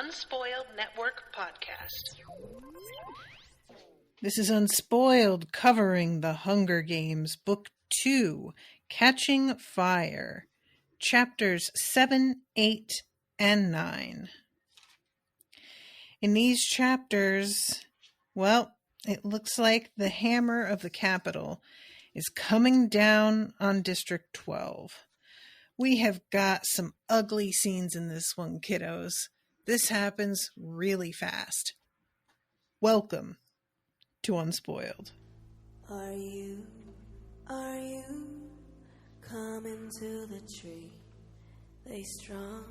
Unspoiled Network podcast. This is Unspoiled, covering The Hunger Games, Book 2, Catching Fire, Chapters 7, 8, and 9. In these chapters, well, it looks like the hammer of the capital is coming down on District 12. We have got some ugly scenes in this one, kiddos. This happens really fast. Welcome to Unspoiled. Are you coming to the tree? They strung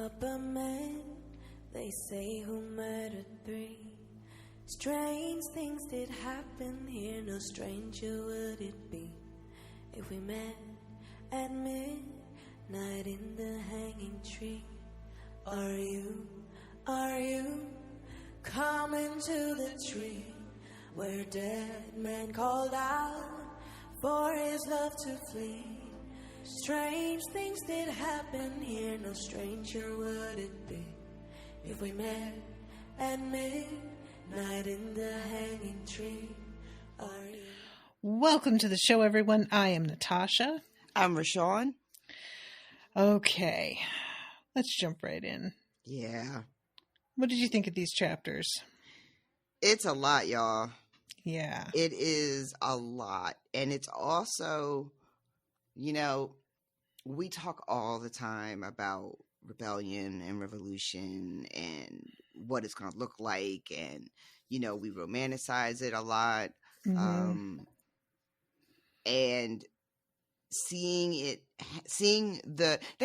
up a man, they say, who murdered 3. Strange things did happen here, no stranger would it be if we met at midnight in the hanging tree. Are you coming to the tree where a dead man called out for his love to flee? Strange things did happen here, no stranger would it be if we met at midnight in the hanging tree. Are you? Welcome to the show, everyone. I am Natasha. I'm Rashawn. Okay, let's jump right in. Yeah. What did you think of these chapters? It's a lot, y'all. Yeah. It is a lot. And it's also, you know, we talk all the time about rebellion and revolution and what it's going to look like. And, you know, we romanticize it a lot. Mm-hmm. And they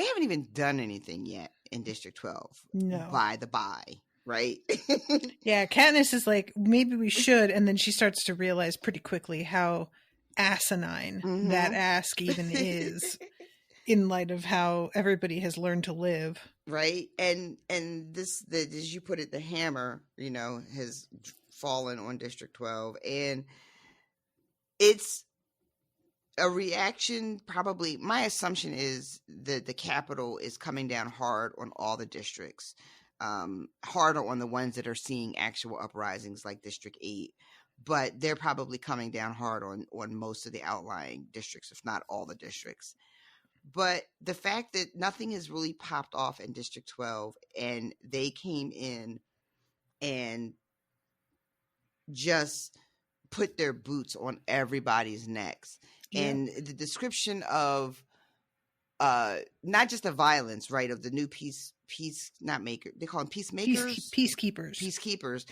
haven't even done anything yet in District 12. No. By the by, right? Yeah, Katniss is like, maybe we should, and then she starts to realize pretty quickly how asinine that ask even is in light of how everybody has learned to live. Right. And as you put it, the hammer, you know, has fallen on District 12, and it's a reaction. Probably my assumption is that the Capitol is coming down hard on all the districts, harder on the ones that are seeing actual uprisings like District 8, but they're probably coming down hard on most of the outlying districts, if not all the districts. But the fact that nothing has really popped off in District 12, and they came in and just put their boots on everybody's necks. Yeah. And the description of not just the violence, right, of the new peace not maker, they call them peacemakers, peacekeepers.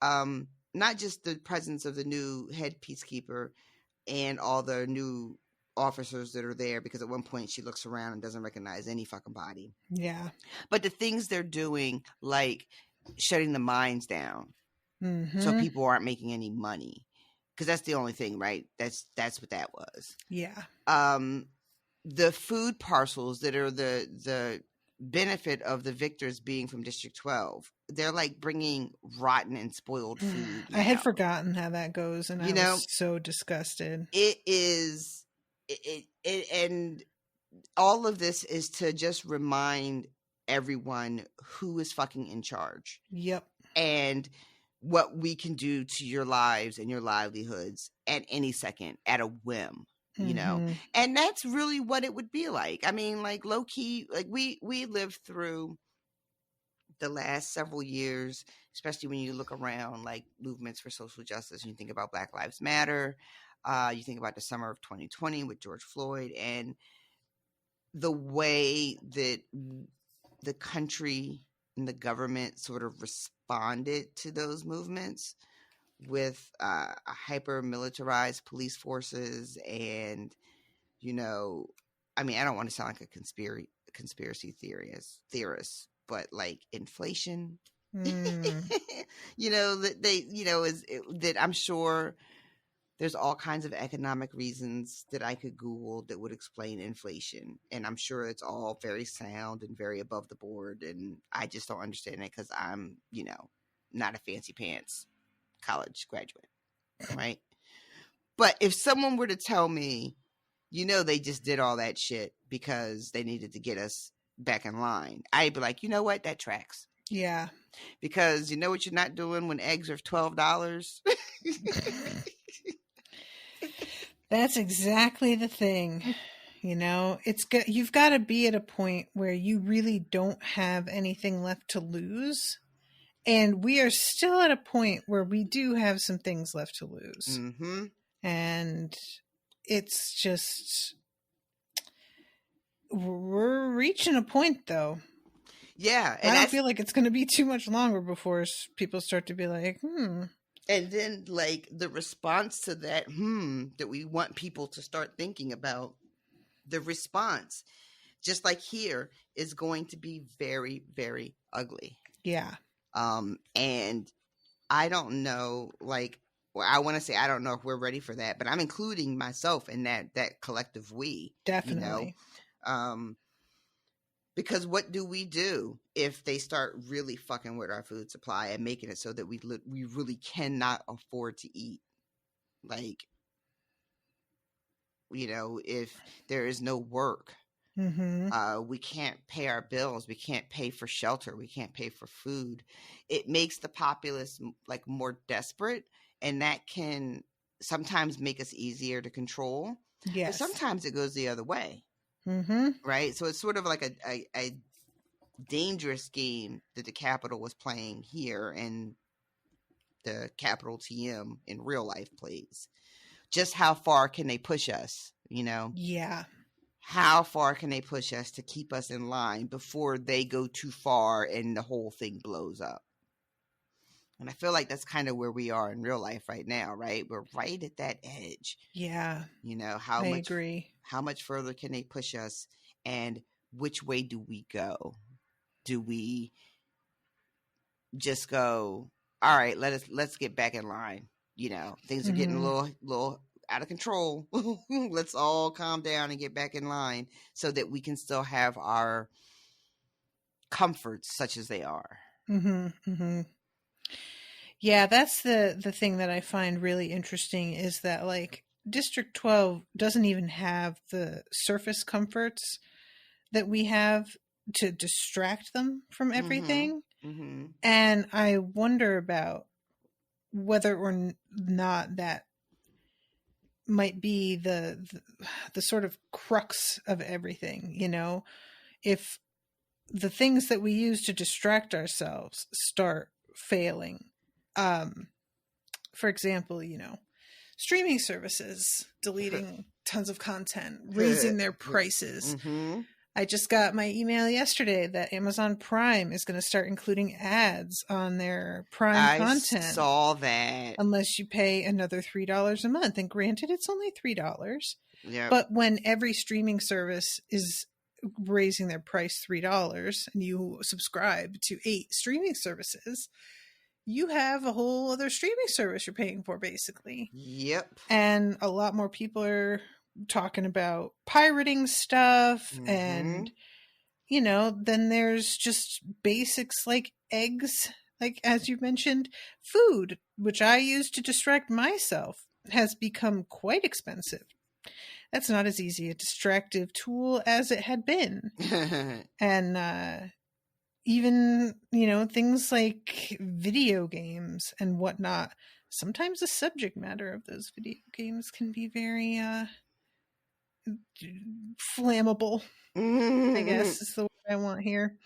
Not just the presence of the new head peacekeeper and all the new officers that are there, because at one point she looks around and doesn't recognize any fucking body. Yeah. But the things they're doing, like shutting the mines down so people aren't making any money. Because that's the only thing, right? That's what that was. Yeah. The food parcels that are the benefit of the victors being from District 12, they're like bringing rotten and spoiled food. I had forgotten how that goes, and I was so disgusted. It is, and all of this is to just remind everyone who is fucking in charge. Yep. And what we can do to your lives and your livelihoods at any second, at a whim, you know? And that's really what it would be like. I mean, like, low key, like we lived through the last several years, especially when you look around like movements for social justice, and you think about Black Lives Matter, you think about the summer of 2020 with George Floyd, and the way that the country and the government sort of responded to those movements with hyper militarized police forces. And, you know, I mean, I don't want to sound like a conspiracy theorist, but like inflation, you know, that they, you know, that I'm sure there's all kinds of economic reasons that I could Google that would explain inflation. And I'm sure it's all very sound and very above the board. And I just don't understand it because I'm, you know, not a fancy pants college graduate, right? But if someone were to tell me, you know, they just did all that shit because they needed to get us back in line, I'd be like, you know what? That tracks. Yeah. Because you know what you're not doing when eggs are $12? That's exactly the thing. You know, you've got to be at a point where you really don't have anything left to lose. And we are still at a point where we do have some things left to lose. Mm-hmm. And it's just, we're reaching a point though. Yeah. And I don't feel like it's going to be too much longer before people start to be like, And then, like, the response to that, that we want people to start thinking about, the response, just like here, is going to be very, very ugly. Yeah. And I don't know, like, well, I want to say I don't know if we're ready for that, but I'm including myself in that collective we. Definitely. You know? Because what do we do if they start really fucking with our food supply and making it so that we really cannot afford to eat? Like, you know, if there is no work, we can't pay our bills, we can't pay for shelter, we can't pay for food. It makes the populace like more desperate, and that can sometimes make us easier to control. Yes. But sometimes it goes the other way. Right? So it's sort of like a dangerous game that the Capitol was playing here, and the Capitol TM in real life plays. Just how far can they push us, you know? Yeah. How far can they push us to keep us in line before they go too far and the whole thing blows up? And I feel like that's kind of where we are in real life right now, right? We're right at that edge. Yeah. You know, I agree. How much further can they push us, and which way do we go? Do we just go, all right, let's get back in line. You know, things are getting a little out of control. Let's all calm down and get back in line so that we can still have our comforts such as they are. Yeah, that's the thing that I find really interesting, is that like District 12 doesn't even have the surface comforts that we have to distract them from everything. And I wonder about whether or not that might be the sort of crux of everything, you know, if the things that we use to distract ourselves start failing. For example, you know, streaming services deleting tons of content, raising their prices. I just got my email yesterday that Amazon Prime is going to start including ads on their Prime content. I saw that. Unless you pay another $3 a month. And granted, it's only $3. Yeah. But when every streaming service is raising their price $3 and you subscribe to 8 streaming services, you have a whole other streaming service you're paying for, basically. Yep. And a lot more people are talking about pirating stuff, and you know, then there's just basics like eggs, like as you mentioned, food, which I use to distract myself, has become quite expensive. That's not as easy a distractive tool as it had been. And even, you know, things like video games and whatnot, sometimes the subject matter of those video games can be very flammable, I guess is the word I want here.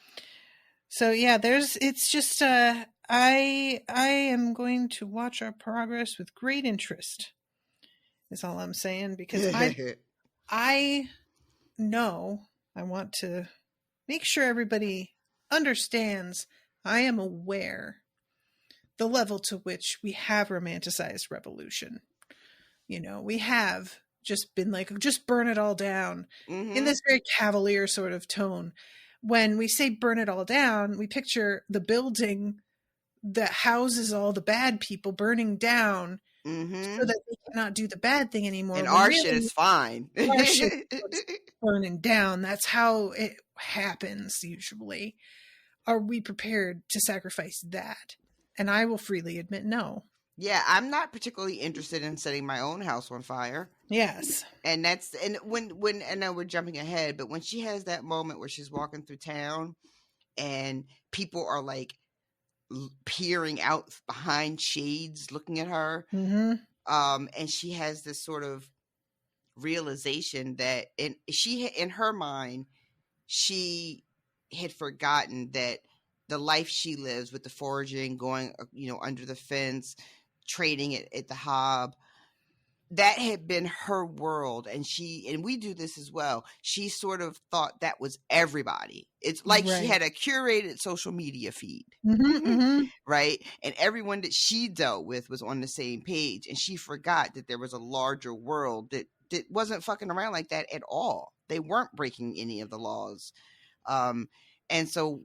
So yeah, it's just I am going to watch our progress with great interest, is all I'm saying, because I know I want to make sure everybody understands I am aware the level to which we have romanticized revolution. You know, we have just been like, just burn it all down in this very cavalier sort of tone. When we say burn it all down, we picture the building that houses all the bad people burning down so that they cannot do the bad thing anymore. And our shit is fine. Our shit is burning down. That's how it happens usually. Are we prepared to sacrifice that? And I will freely admit no. Yeah, I'm not particularly interested in setting my own house on fire. Yes. And when I know we're jumping ahead, but when she has that moment where she's walking through town and people are like peering out behind shades looking at her. Mm-hmm. And she has this sort of realization that in her mind, she had forgotten that the life she lives with the foraging, going, under the fence, trading at the hob, that had been her world. And we do this as well. She sort of thought that was everybody. It's like she had a curated social media feed, right? And everyone that she dealt with was on the same page. And she forgot that there was a larger world that wasn't fucking around like that at all. They weren't breaking any of the laws. And so,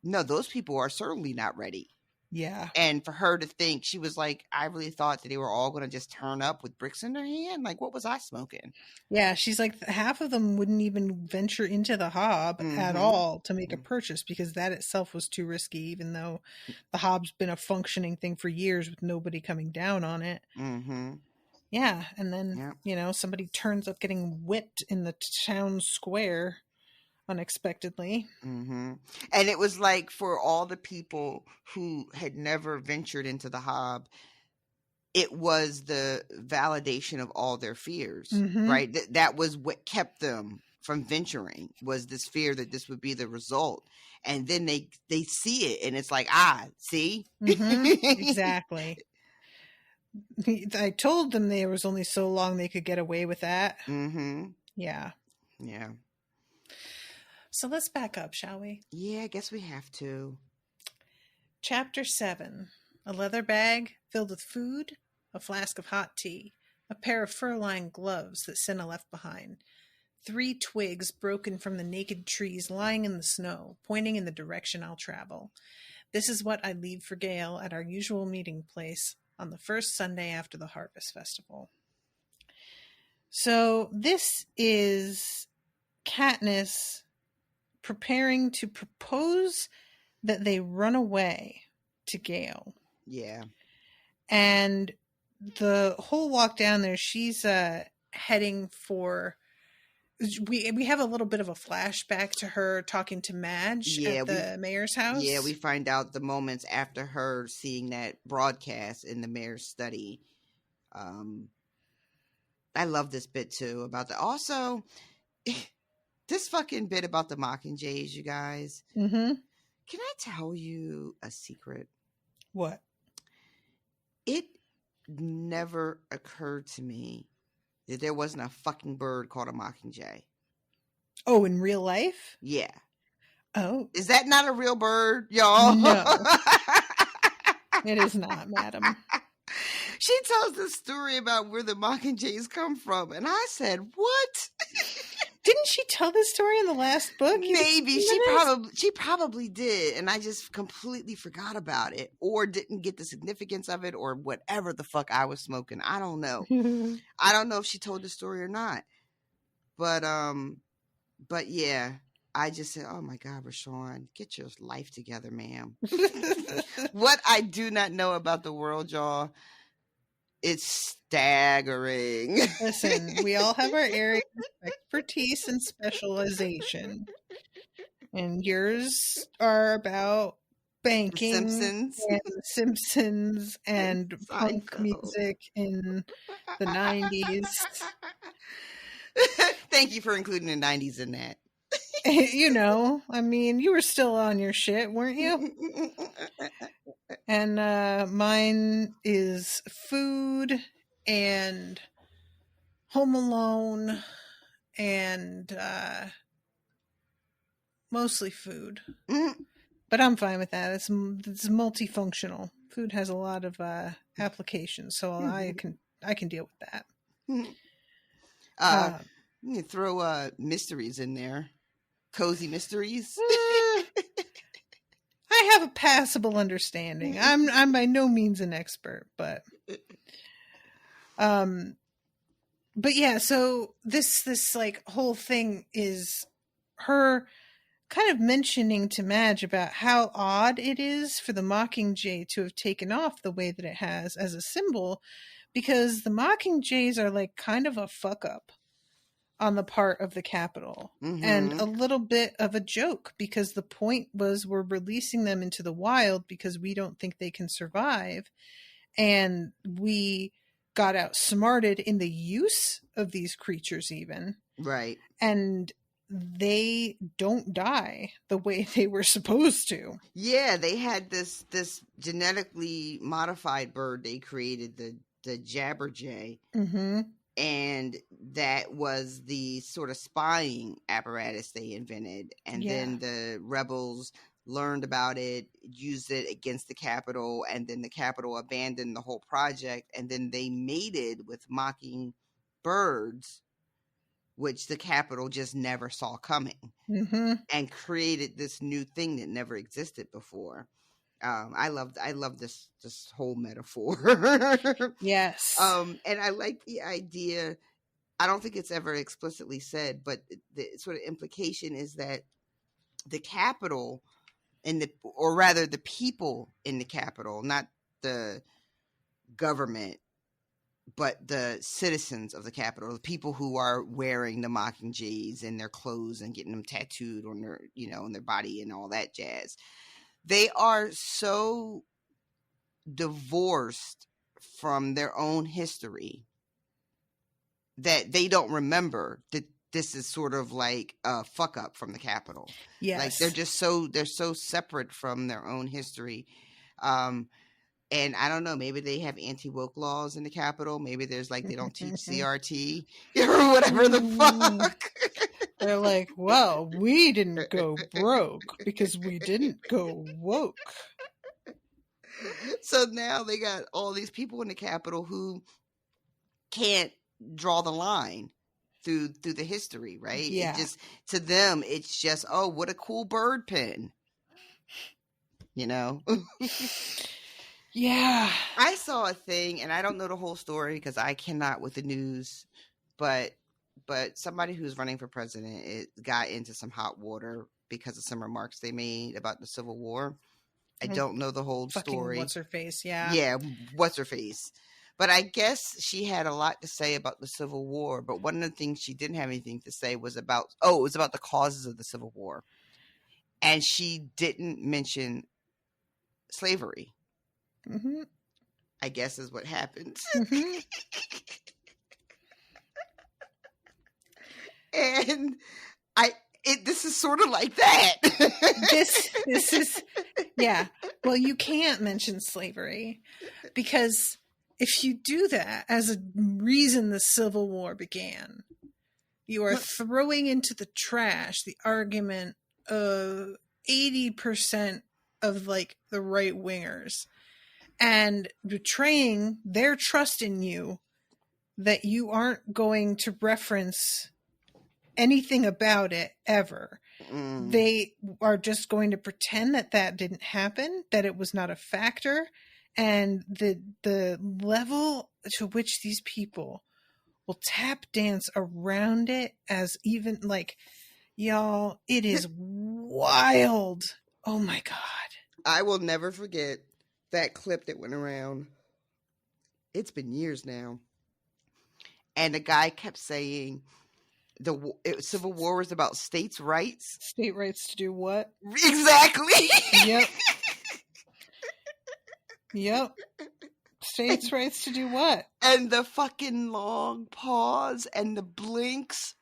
no, those people are certainly not ready. Yeah. And for her to think, she was like, I really thought that they were all going to just turn up with bricks in their hand. Like, what was I smoking? Yeah. She's like, half of them wouldn't even venture into the hob at all to make a purchase, because that itself was too risky, even though the hob's been a functioning thing for years with nobody coming down on it. Mm-hmm. Yeah. And then, somebody turns up getting whipped in the town square unexpectedly. Mm-hmm. And it was like, for all the people who had never ventured into the hob, it was the validation of all their fears, right? That was what kept them from venturing, was this fear that this would be the result. And then they see it, and it's like, see? Exactly. I told them there was only so long they could get away with that. Yeah. Yeah. So let's back up, shall we? Yeah, I guess we have to. Chapter 7. A leather bag filled with food, a flask of hot tea, a pair of fur-lined gloves that Cinna left behind, 3 twigs broken from the naked trees lying in the snow, pointing in the direction I'll travel. This is what I leave for Gale at our usual meeting place on the first Sunday after the Harvest Festival. So this is Katniss preparing to propose that they run away to Gale. Yeah. And the whole walk down there, she's heading for... We have a little bit of a flashback to her talking to Madge at the mayor's house. Yeah, we find out the moments after her seeing that broadcast in the mayor's study. I love this bit too about also... This fucking bit about the Mockingjays, you guys. Mm-hmm. Can I tell you a secret? What? It never occurred to me that there wasn't a fucking bird called a Mockingjay. Oh, in real life? Yeah. Oh. Is that not a real bird, y'all? No. It is not, madam. She tells the story about where the Mockingjays come from, and I said, what? Didn't she tell this story in the last book? Maybe she probably did, and I just completely forgot about it, or didn't get the significance of it, or whatever the fuck I was smoking. I don't know. I don't know if she told the story or not. But yeah, I just said, "Oh my God, Rashawn, get your life together, ma'am." What I do not know about the world, y'all. It's staggering. Listen, we all have our areas of expertise and specialization. And yours are about banking, The Simpsons and punk music in the 90s. Thank you for including the 90s in that. I mean, you were still on your shit, weren't you? And mine is food and Home Alone and mostly food. But I'm fine with that. It's multifunctional. Food has a lot of applications, so I can deal with that. You can throw mysteries in there. Cozy mysteries. I have a passable understanding. I'm by no means an expert, but yeah, so this like whole thing is her kind of mentioning to Madge about how odd it is for the Mockingjay to have taken off the way that it has as a symbol, because the Mockingjays are like kind of a fuck up. on the part of the Capitol, and a little bit of a joke, because the point was we're releasing them into the wild because we don't think they can survive, and we got outsmarted in the use of these creatures even. Right. And they don't die the way they were supposed to. Yeah, they had this genetically modified bird they created, the Jabberjay. And that was the sort of spying apparatus they invented. And then the rebels learned about it, used it against the Capitol, and then the Capitol abandoned the whole project. And then they mated with mocking birds, which the Capitol just never saw coming, and created this new thing that never existed before. I love this whole metaphor. Yes. And I like the idea. I don't think it's ever explicitly said, but the sort of implication is that the Capitol or rather the people in the Capitol, not the government, but the citizens of the Capitol, the people who are wearing the Mockingjays in their clothes and getting them tattooed on their, on their body and all that jazz. They are so divorced from their own history that they don't remember that this is sort of like a fuck up from the Capitol. Yes. Like they're so separate from their own history. And I don't know, maybe they have anti-woke laws in the Capitol. Maybe there's like, they don't teach CRT or whatever the fuck. They're like, well, we didn't go broke because we didn't go woke. So now they got all these people in the Capitol who can't draw the line through the history, right? Yeah. It just, to them, it's just, oh, what a cool bird pen. Yeah. I saw a thing, and I don't know the whole story because I cannot with the news, but somebody who's running for president got into some hot water because of some remarks they made about the Civil War. I don't know the whole story. What's her face? Yeah. Yeah. What's her face? But I guess she had a lot to say about the Civil War. But one of the things she didn't have anything to say was about the causes of the Civil War. And she didn't mention slavery. I guess is what happened. And this is sort of like that. This is, yeah. Well, you can't mention slavery because if you do that as a reason the Civil War began, you are throwing into the trash the argument of 80% of like the right wingers and betraying their trust in you that you aren't going to reference anything about it ever. They are just going to pretend that didn't happen, that it was not a factor, and the level to which these people will tap dance around it as even like, y'all, it is wild. Oh my God. I will never forget that clip that went around. It's been years now. And the guy kept saying the Civil War was about states' rights. State rights to do what? Exactly. Yep. Yep. States' rights to do what? And the fucking long pause and the blinks.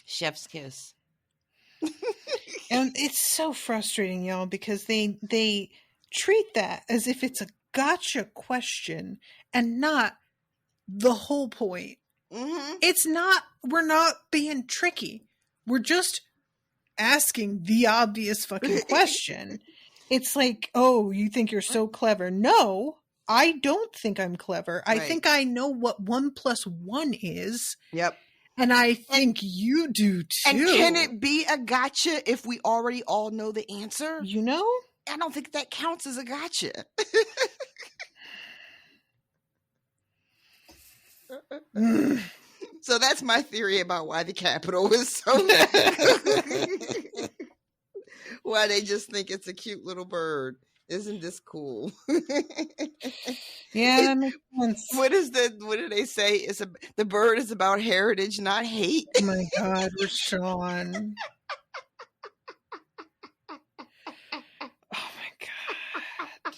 Chef's kiss. And it's so frustrating, y'all, because they treat that as if it's a gotcha question and not the whole point. It's not, we're not being tricky. We're just asking the obvious fucking question. It's like, oh, you think you're so clever. No, I don't think I'm clever. I think I know what 1 + 1 is. Yep. And I think you do too. And can it be a gotcha if we already all know the answer? You know? I don't think that counts as a gotcha. So that's my theory about why the Capitol is so why they just think it's a cute little bird Isn't this cool? Yeah, that makes sense. What do they say? The bird is about heritage, not hate. Oh my God, Rashawn. Oh my God.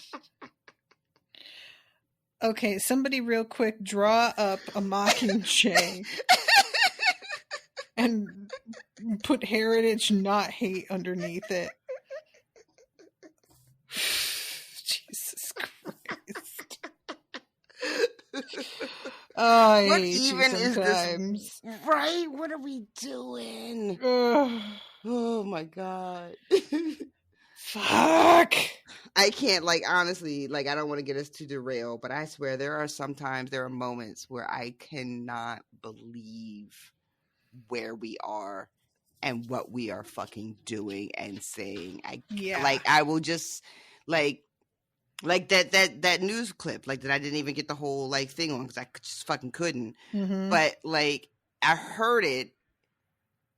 Okay, somebody real quick draw up a mockingjay and put heritage, not hate underneath it. Jesus Christ. Oh, I hate you sometimes. Right? What are we doing? Oh my God. Fuck. I can't, like, honestly, like, I don't want to get us to derail, but I swear there are moments where I cannot believe where we are and what we are fucking doing and saying. I will just like that news clip, like, that I didn't even get the whole, like, thing on because I just fucking couldn't. Mm-hmm. But, like, I heard it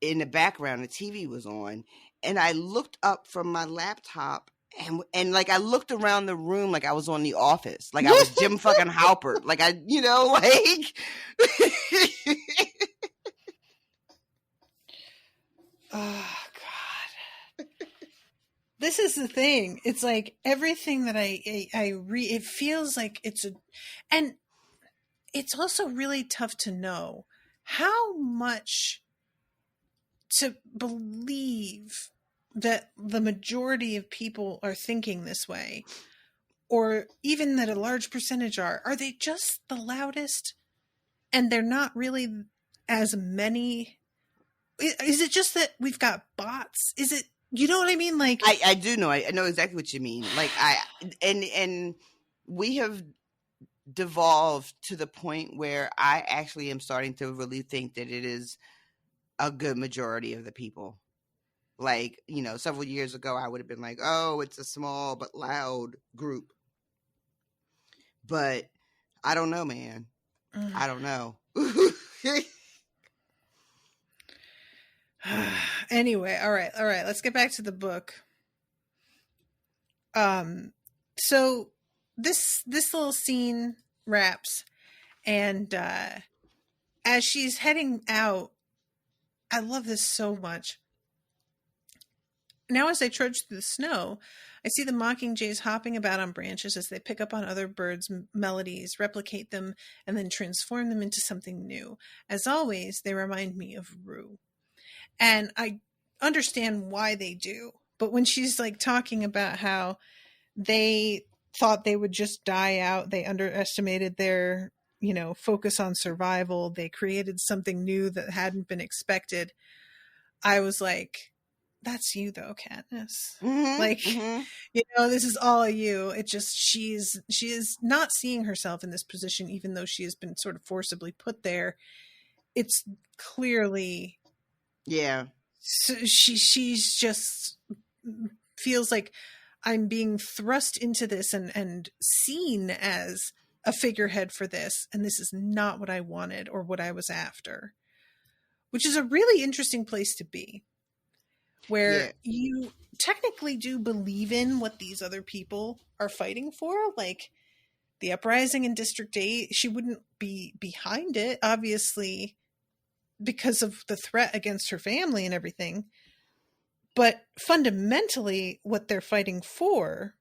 in the background. The TV was on, and I looked up from my laptop, and like, I looked around the room like I was on The Office, like I was Jim fucking Halpert, like like. Oh God. This is the thing. It's like everything that I read, it feels like and it's also really tough to know how much to believe that the majority of people are thinking this way, or even that a large percentage are they just the loudest and they're not really as many? Is it just that we've got bots? Is it, you know what I mean? Like, I do know. I know exactly what you mean. Like, and we have devolved to the point where I actually am starting to really think that it is a good majority of the people. Like, several years ago, I would have been like, oh, it's a small but loud group. But I don't know, man. I don't know. Anyway, all right. Let's get back to the book. So this little scene wraps, and as she's heading out, I love this so much. Now, as I trudge through the snow, I see the mockingjays hopping about on branches as they pick up on other birds' melodies, replicate them, and then transform them into something new. As always, they remind me of Rue. And I understand why they do. But when she's like talking about how they thought they would just die out, they underestimated their, focus on survival, they created something new that hadn't been expected, I was like, that's you though, Katniss. Mm-hmm, like, mm-hmm. This is all you. It just, she is not seeing herself in this position, even though she has been sort of forcibly put there. It's clearly, yeah. So she's just feels like I'm being thrust into this and seen as a figurehead for this, and this is not what I wanted or what I was after, which is a really interesting place to be, where you technically do believe in what these other people are fighting for, like the uprising in District 8. She wouldn't be behind it, obviously, because of the threat against her family and everything. But fundamentally, what they're fighting for,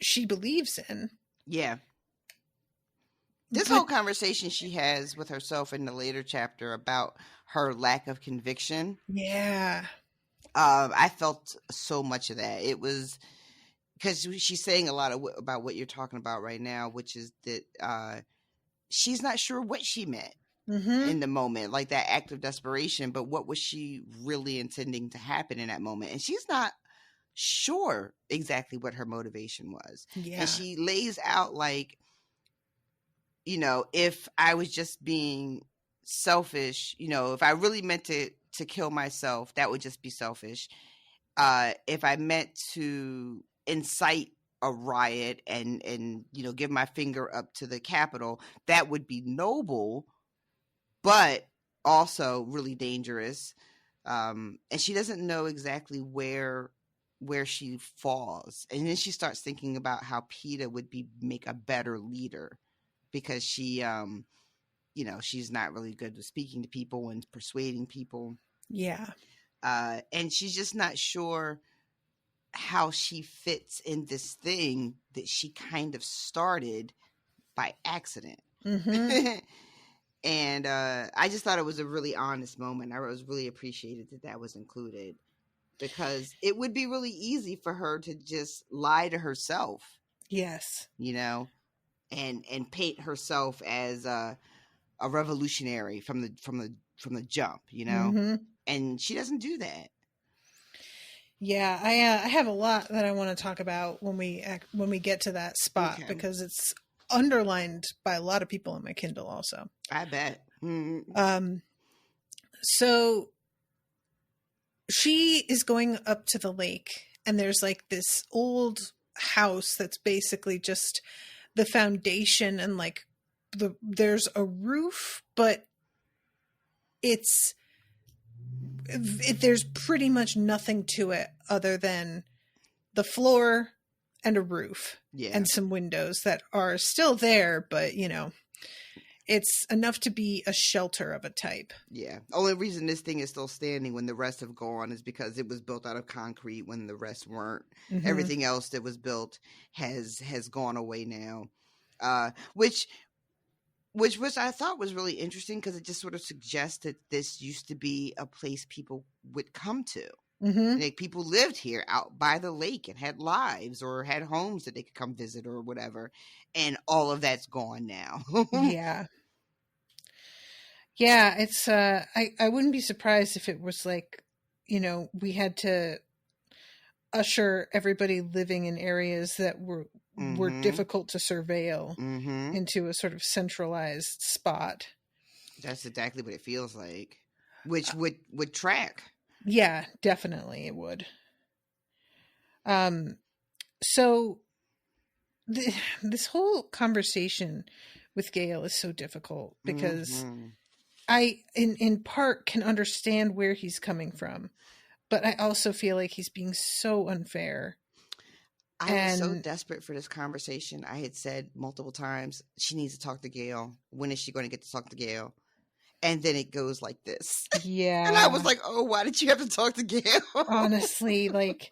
she believes in. Yeah. This whole conversation she has with herself in the later chapter about her lack of conviction. Yeah. I felt so much of that. It was because she's saying a lot about what you're talking about right now, which is that she's not sure what she meant in the moment, like that act of desperation, but what was she really intending to happen in that moment? And she's not sure exactly what her motivation was. Yeah. And she lays out like, if I was just being selfish, if I really meant to kill myself, that would just be selfish. If I meant to incite a riot and give my finger up to the Capitol, that would be noble, but also really dangerous. And she doesn't know exactly where where she falls. And then she starts thinking about how Peeta would make a better leader, because she, she's not really good with speaking to people and persuading people. Yeah. And she's just not sure how she fits in this thing that she kind of started by accident. Mm-hmm. And I just thought it was a really honest moment. I was really appreciated that was included, because it would be really easy for her to just lie to herself. Yes. And paint herself as a revolutionary from the jump, Mm-hmm. and she doesn't do that. Yeah, I have a lot that I want to talk about when we get to that spot, Okay. because it's underlined by a lot of people in my Kindle also. I bet. Mm-hmm. So she is going up to the lake, and there's like this old house that's basically just the foundation, and like there's a roof, but there's pretty much nothing to it other than the floor and a roof. Yeah. And some windows that are still there, but it's enough to be a shelter of a type. Yeah. Only reason this thing is still standing when the rest have gone is because it was built out of concrete when the rest weren't. Mm-hmm. Everything else that was built has gone away now. Which I thought was really interesting, because it just sort of suggests that this used to be a place people would come to. Mm-hmm. Like, people lived here out by the lake and had lives or had homes that they could come visit or whatever. And all of that's gone now. Yeah. Yeah, it's I wouldn't be surprised if it was like, we had to usher everybody living in areas that were difficult to surveil into a sort of centralized spot. That's exactly what it feels like, which would track. Yeah, definitely it would. So this whole conversation with Gale is so difficult, because I, in part, can understand where he's coming from, but I also feel like he's being so unfair. I was so desperate for this conversation. I had said multiple times, she needs to talk to Gale. When is she going to get to talk to Gale? And then it goes like this. Yeah. And I was like, oh, why did you have to talk to Gale? Honestly, like,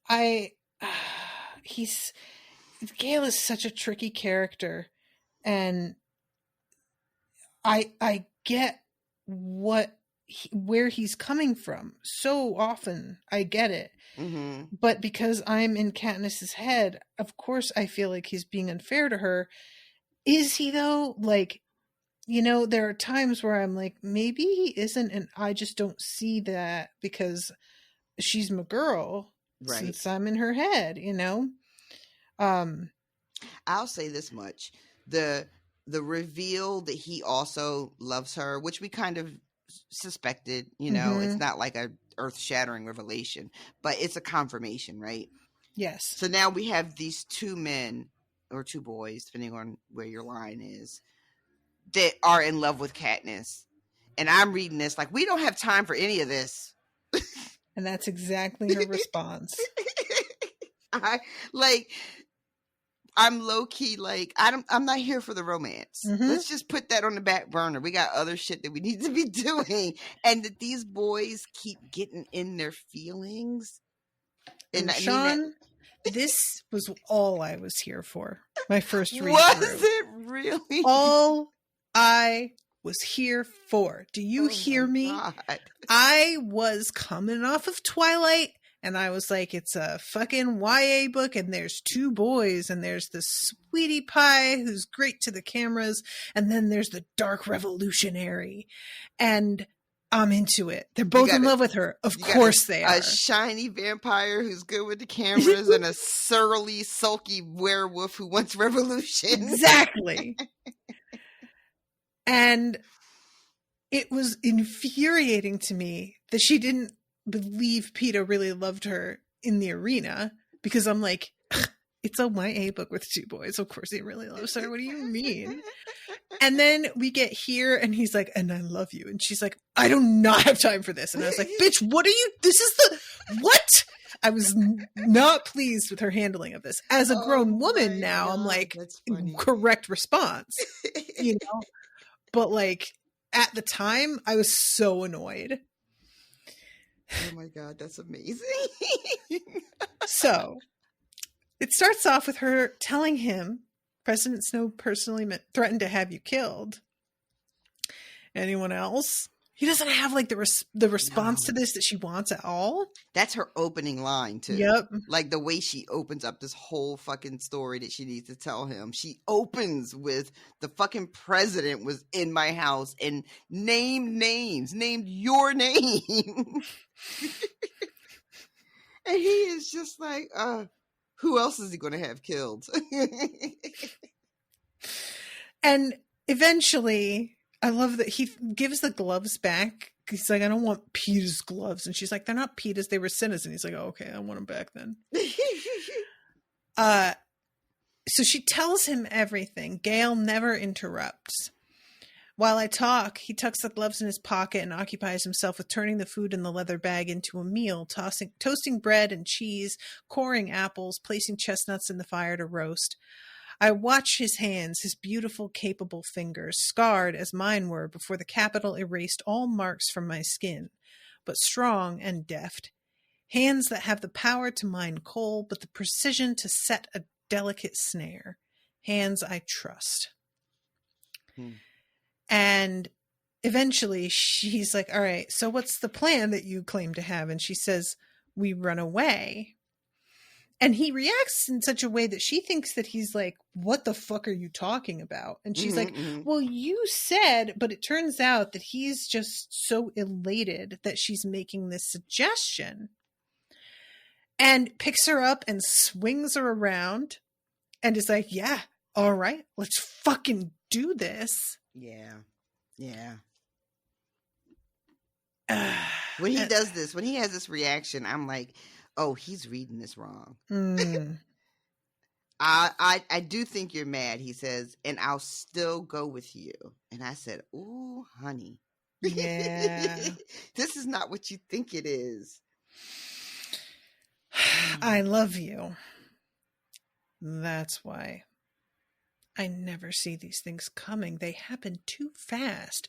Gale is such a tricky character. And I get where he's coming from. So often I get it. Mm-hmm. But because I'm in Katniss's head, of course I feel like he's being unfair to her. Is he though? Like, there are times where I'm like, maybe he isn't, and I just don't see that because she's my girl, right? Since I'm in her head, I'll say this much. The reveal that he also loves her, which we kind of suspected, it's not like a earth-shattering revelation, but it's a confirmation, right? Yes. So now we have these two men, or two boys, depending on where your line is, that are in love with Katniss. And I'm reading this like, we don't have time for any of this. And that's exactly her response. I'm low-key like, I'm not here for the romance. Let's just put that on the back burner. We got other shit that we need to be doing. And that these boys keep getting in their feelings. And Sean, this was all I was here for. My first read-through. Was it really? All I was here for. Do you hear me? God. I was coming off of Twilight, and I was like, it's a fucking YA book, and there's two boys, and there's the sweetie pie who's great to the cameras, and then there's the dark revolutionary. And I'm into it. They're both in love with her. Of course they are. A shiny vampire who's good with the cameras and a surly, sulky werewolf who wants revolution. Exactly. And it was infuriating to me that she didn't believe Peeta really loved her in the arena, because I'm like, it's a YA book with two boys. Of course he really loves her. What do you mean? And then we get here and he's like, and I love you. And she's like, I do not have time for this. And I was like, bitch, what are you? This is the, what? I was not pleased with her handling of this. As a grown woman now, I'm like, correct response, you know? But like at the time, I was so annoyed. Oh my God, that's amazing. So it starts off with her telling him President Snow personally threatened to have you killed. Anyone else? He doesn't have like the response to this that she wants at all. That's her opening line too. Yep. Like the way she opens up this whole fucking story that she needs to tell him. She opens with the fucking president was in my house and named your name. And he is just like, who else is he going to have killed? And eventually, I love that he gives the gloves back. He's like, I don't want Peter's gloves. And she's like, they're not Peter's, they were Cinna's. And he's like, oh, okay, I want them back then. So she tells him everything. Gale never interrupts. While I talk, he tucks the gloves in his pocket and occupies himself with turning the food in the leather bag into a meal, toasting bread and cheese, coring apples, placing chestnuts in the fire to roast. I watch his hands, his beautiful, capable fingers, scarred as mine were before the capital erased all marks from my skin, but strong and deft. Hands that have the power to mine coal, but the precision to set a delicate snare. Hands I trust. And eventually she's like, all right, so what's the plan that you claim to have? And she says, we run away. And he reacts in such a way that she thinks that he's like, what the fuck are you talking about? And she's like, well, you said, but it turns out that he's just so elated that she's making this suggestion. And picks her up and swings her around and is like, yeah, all right, let's fucking do this. Yeah. When he does this, when he has this reaction, I'm like, oh, he's reading this wrong. I do think you're mad, he says, and I'll still go with you. And I said, ooh, honey. Yeah. This is not what you think it is. I love you. That's why. I never see these things coming. They happen too fast.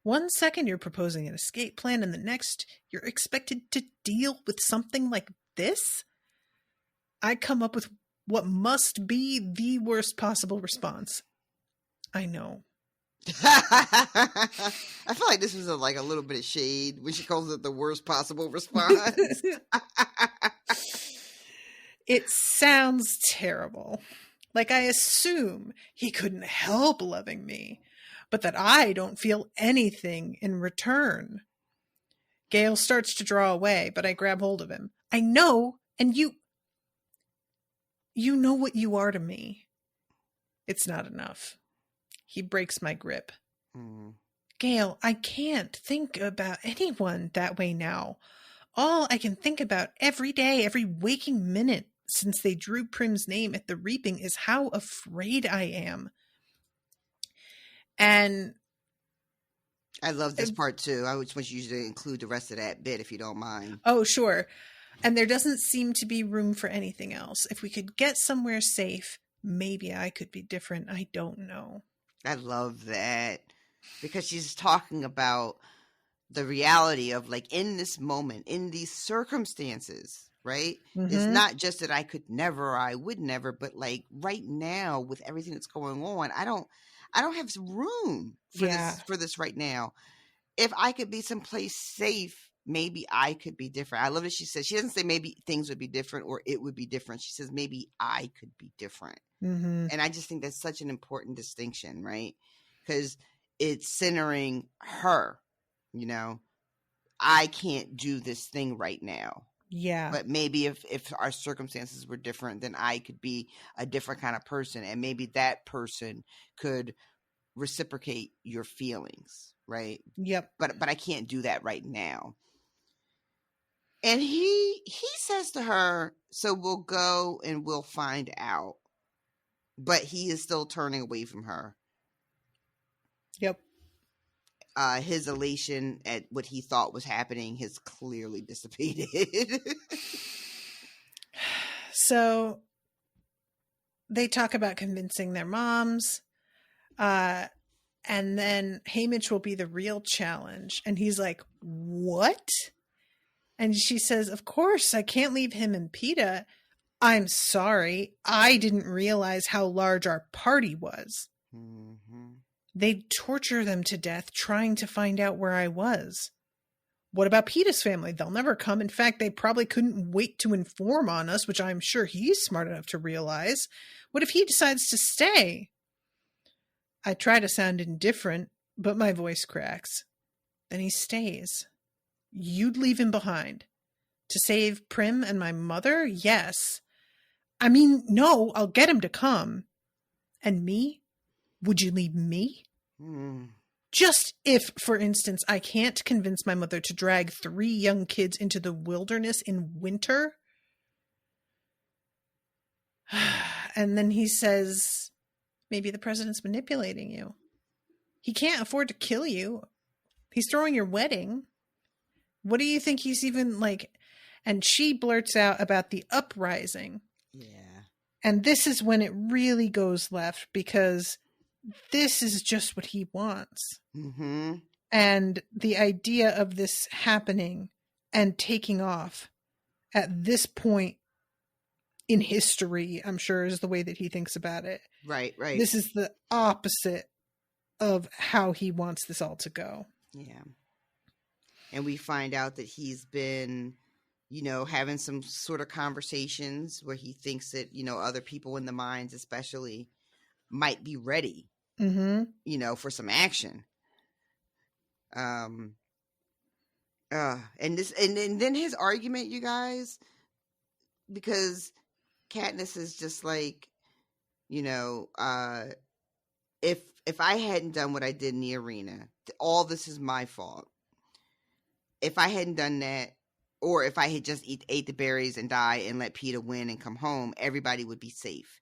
1 second you're proposing an escape plan, and the next you're expected to deal with something like this? I come up with what must be the worst possible response. I know. I feel like this was a little bit of shade when she calls it the worst possible response. It sounds terrible. Like I assume he couldn't help loving me, but that I don't feel anything in return. Gale starts to draw away, but I grab hold of him. I know, and you know what you are to me. It's not enough. He breaks my grip. Gale, I can't think about anyone that way now. All I can think about every day, every waking minute since they drew Prim's name at the reaping is how afraid I am. And I love this part too. I just want you to include the rest of that bit if you don't mind. Oh, sure. And there doesn't seem to be room for anything else. If we could get somewhere safe, maybe I could be different. I don't know. I love that. Because she's talking about the reality of in this moment, in these circumstances, right? It's not just that I could never or I would never, but right now with everything that's going on, I don't have room for this right now. If I could be someplace safe, maybe I could be different. I love that she says, she doesn't say maybe things would be different or it would be different. She says maybe I could be different. And I just think that's such an important distinction, right? Because it's centering her, I can't do this thing right now. Yeah. But maybe if our circumstances were different, then I could be a different kind of person. And maybe that person could reciprocate your feelings, right? Yep. But I can't do that right now. And he says to her, so we'll go and we'll find out. But he is still turning away from her. Yep. His elation at what he thought was happening has clearly dissipated. So they talk about convincing their moms. And then Haymitch will be the real challenge. And he's like, what? And she says, of course, I can't leave him and PETA. I'm sorry. I didn't realize how large our party was. Mm-hmm. They'd torture them to death trying to find out where I was. What about PETA's family? They'll never come. In fact, they probably couldn't wait to inform on us, which I'm sure he's smart enough to realize. What if he decides to stay? I try to sound indifferent, but my voice cracks. Then he stays. You'd leave him behind. To save Prim and my mother? Yes. I mean, no, I'll get him to come. And me? Would you leave me? Just if, for instance, I can't convince my mother to drag 3 young kids into the wilderness in winter. And then he says, maybe the president's manipulating you. He can't afford to kill you. He's throwing your wedding. What do you think he's even like? And she blurts out about the uprising. Yeah. And this is when it really goes left, because this is just what he wants. Mm-hmm. And the idea of this happening and taking off at this point in history, I'm sure, is the way that he thinks about it. Right. This is the opposite of how he wants this all to go. Yeah. And we find out that he's been, having some sort of conversations where he thinks that, other people in the mines especially might be ready, for some action. And then his argument, you guys, because Katniss is just like, if I hadn't done what I did in the arena, all this is my fault. If I hadn't done that, or if I had just ate the berries and die and let PETA win and come home, everybody would be safe.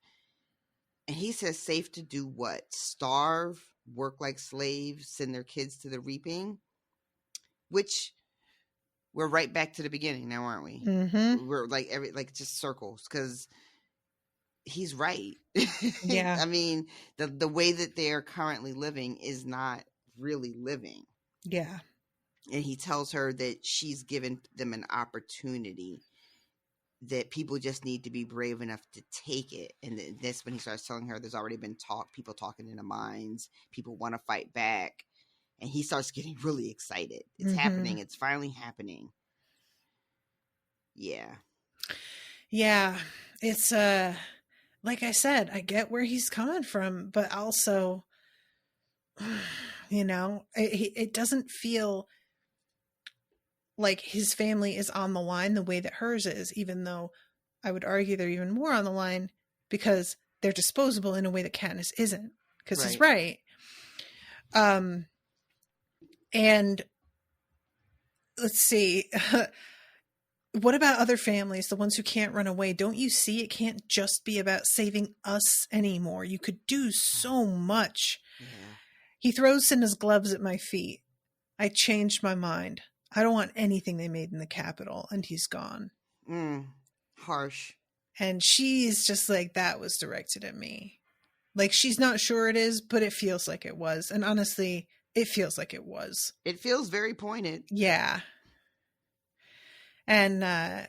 And he says safe to do what? Starve, work like slaves, send their kids to the reaping? Which we're right back to the beginning now, aren't we? Mm-hmm. We're like just circles, because he's right. Yeah. I mean, the way that they're currently living is not really living. Yeah. And he tells her that she's given them an opportunity, that people just need to be brave enough to take it. And that's when he starts telling her there's already been people talking in the mines. People want to fight back. And he starts getting really excited. It's happening. It's finally happening. Yeah. Yeah. It's, like I said, I get where he's coming from, but also, it doesn't feel like his family is on the line the way that hers is, even though I would argue they're even more on the line because they're disposable in a way that Katniss isn't, because he's right. And let's see, what about other families, the ones who can't run away? Don't you see it can't just be about saving us anymore? You could do so much. Yeah. He throws Cinna's gloves at my feet. I changed my mind. I don't want anything they made in the Capitol. And he's gone. Harsh. And she's just like, that was directed at me. Like, she's not sure it is, but it feels like it was. And honestly, it feels like it was. It feels very pointed. Yeah. And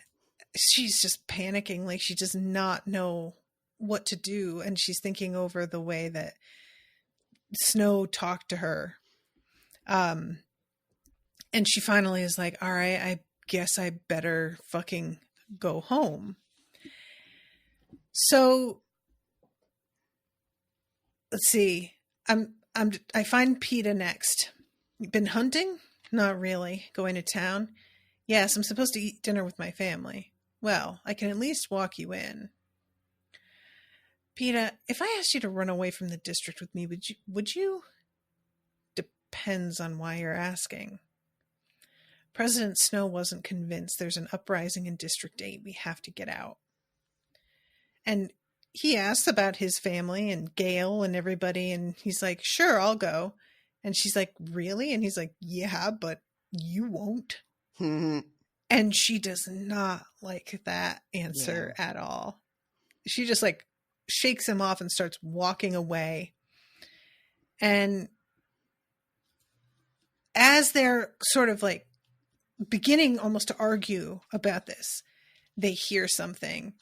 she's just panicking. Like, she does not know what to do. And she's thinking over the way that Snow talked to her. And she finally is like, all right, I guess I better fucking go home. So let's see. I find PETA next. Been hunting? Not really. Going to town? Yes, I'm supposed to eat dinner with my family. Well, I can at least walk you in. PETA, if I asked you to run away from the district with me, would you? Depends on why you're asking. President Snow wasn't convinced. There's an uprising in District 8. We have to get out. And he asks about his family and Gale and everybody, and he's like, sure, I'll go. And she's like, really? And he's like, yeah, but you won't. And she does not like that answer at all. she just like shakes him off and starts walking away. And as they're sort of like beginning almost to argue about this, they hear something.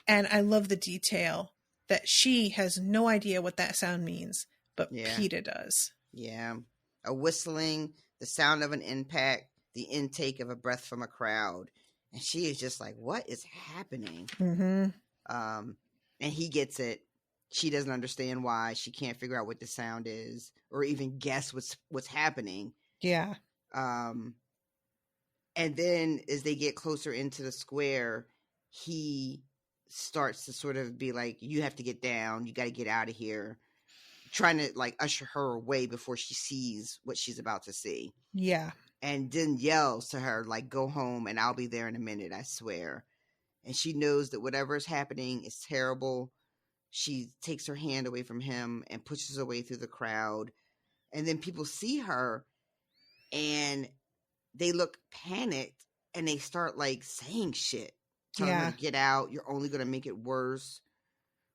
And I love the detail that she has no idea what that sound means, but PETA does. Yeah. A whistling, the sound of an impact, the intake of a breath from a crowd. And she is just like, what is happening? Mm-hmm. And he gets it. She doesn't understand why. She can't figure out what the sound is or even guess what's happening. Yeah. And then as they get closer into the square, he starts to sort of be like, you have to get down. You got to get out of here. Trying to like usher her away before she sees what she's about to see. Yeah. And then yells to her, like, go home and I'll be there in a minute, I swear. And she knows that whatever is happening is terrible. She takes her hand away from him and pushes her way through the crowd. And then people see her and they look panicked and they start like saying shit. Telling her to get out. You're only going to make it worse.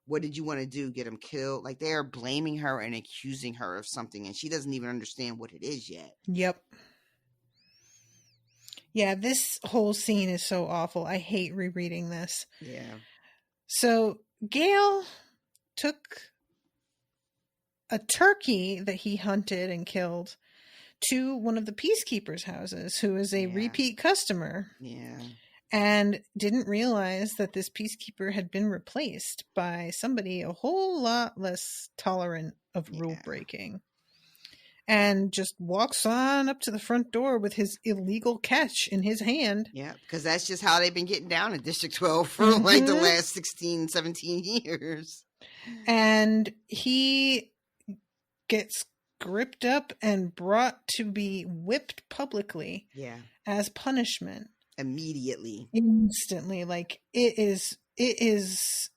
What did you want to do? Get him killed? Like they are blaming her and accusing her of something. And she doesn't even understand what it is yet. Yep. Yeah, this whole scene is so awful. I hate rereading this. Yeah. So Gale took a turkey that he hunted and killed to one of the peacekeepers' houses, who is a repeat customer. Yeah. And didn't realize that this peacekeeper had been replaced by somebody a whole lot less tolerant of rule breaking. And just walks on up to the front door with his illegal catch in his hand. Yeah, because that's just how they've been getting down in District 12 for like the last 16, 17 years. And he gets gripped up and brought to be whipped publicly as punishment. Immediately. Instantly. Like it is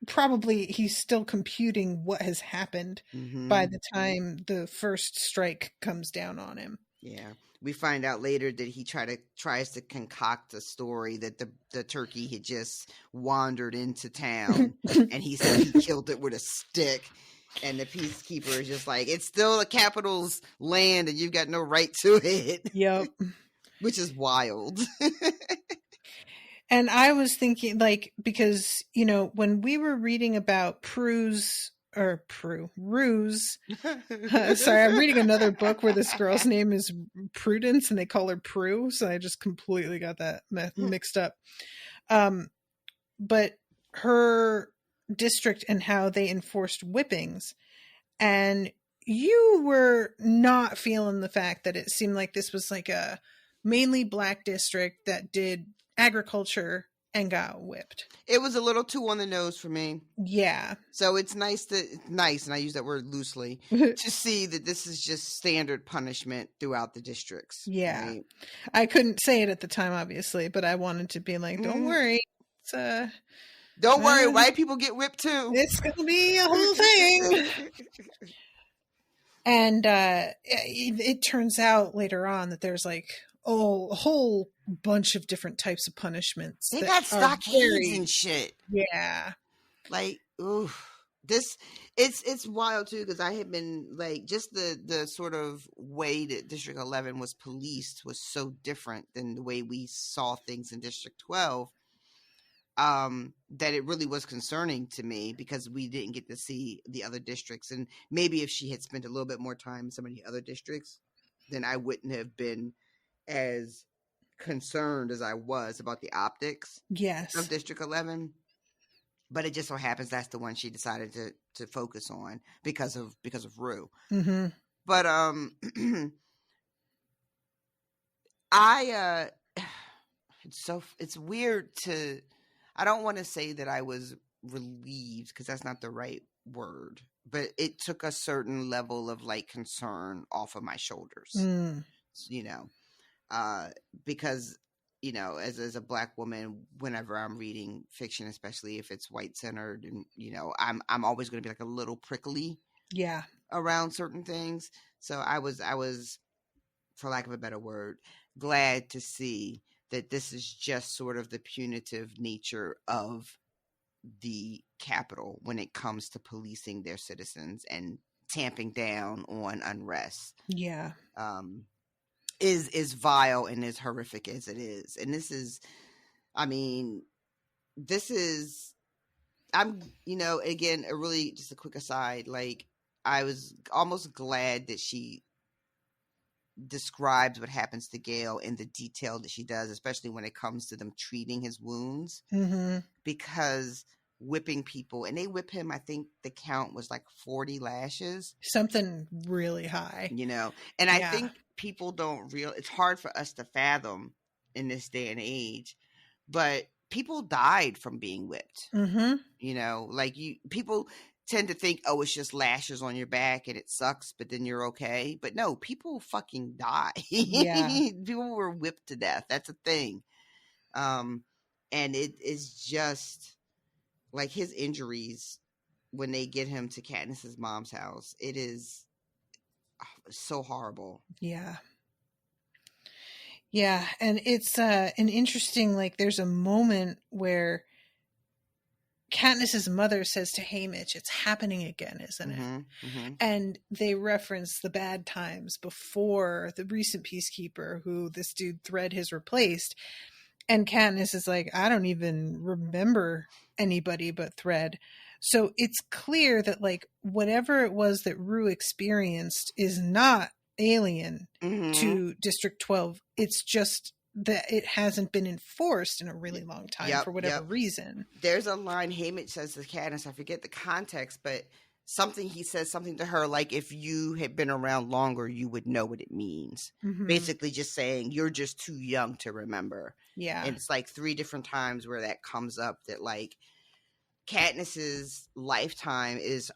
probably he's still computing what has happened by the time the first strike comes down on him. Yeah. We find out later that he tries to concoct a story that the turkey had just wandered into town and he said he killed it with a stick. And the peacekeeper is just like, it's still the capital's land and you've got no right to it. Yep. Which is wild. And I was thinking, like, because, you know, when we were reading about Ruse, sorry, I'm reading another book where this girl's name is Prudence and they call her Prue. So I just completely got that mixed up. But her district and how they enforced whippings, and you were not feeling the fact that it seemed like this was like a mainly black district that did agriculture and got whipped. It was a little too on the nose for me. Yeah. So it's nice, and I use that word loosely, to see that this is just standard punishment throughout the districts. Yeah. Right? I couldn't say it at the time, obviously, but I wanted to be like, don't worry. Don't worry, white people get whipped too. It's going to be a whole thing. And it turns out later on that there's like a whole bunch of different types of punishments. They got stockades and shit. Yeah. Like, ooh. It's wild too, because I had been like, just the sort of way that District 11 was policed was so different than the way we saw things in District 12. That it really was concerning to me because we didn't get to see the other districts. And maybe if she had spent a little bit more time in some of the other districts, then I wouldn't have been as concerned as I was about the optics of District 11. But it just so happens that's the one she decided to focus on because of Rue. Mm-hmm. But it's weird to. I don't want to say that I was relieved because that's not the right word, but it took a certain level of like concern off of my shoulders, you know, because, you know, as a Black woman, whenever I'm reading fiction, especially if it's white centered, and, you know, I'm always going to be like a little prickly around certain things. So I was, for lack of a better word, glad to see that this is just sort of the punitive nature of the Capitol when it comes to policing their citizens and tamping down on unrest. Yeah. Is vile and as horrific as it is. And this is, I mean, I'm, again, just a quick aside, like, I was almost glad that she describes what happens to Gale in the detail that she does, especially when it comes to them treating his wounds, because whipping people, and they whip him, I think the count was like 40 lashes. Something really high. And I think people don't it's hard for us to fathom in this day and age, but people died from being whipped. People tend to think, oh, it's just lashes on your back and it sucks, but then you're okay. But no, people fucking die. Yeah. People were whipped to death. That's a thing. And it is just like his injuries when they get him to Katniss's mom's house. It is so horrible. Yeah. Yeah. And it's an interesting, like, there's a moment where Katniss's mother says to Haymitch, it's happening again, isn't it? And they reference the bad times before the recent peacekeeper who this dude Thread has replaced. And Katniss is like, I don't even remember anybody but Thread. So it's clear that, like, whatever it was that Rue experienced is not alien to District 12. It's just that it hasn't been enforced in a really long time for whatever reason. There's a line Haymitch says to Katniss, I forget the context, but he says something to her like, if you had been around longer, you would know what it means. Basically just saying you're just too young to remember. Yeah. And it's like 3 different times where that comes up, that like Katniss's lifetime is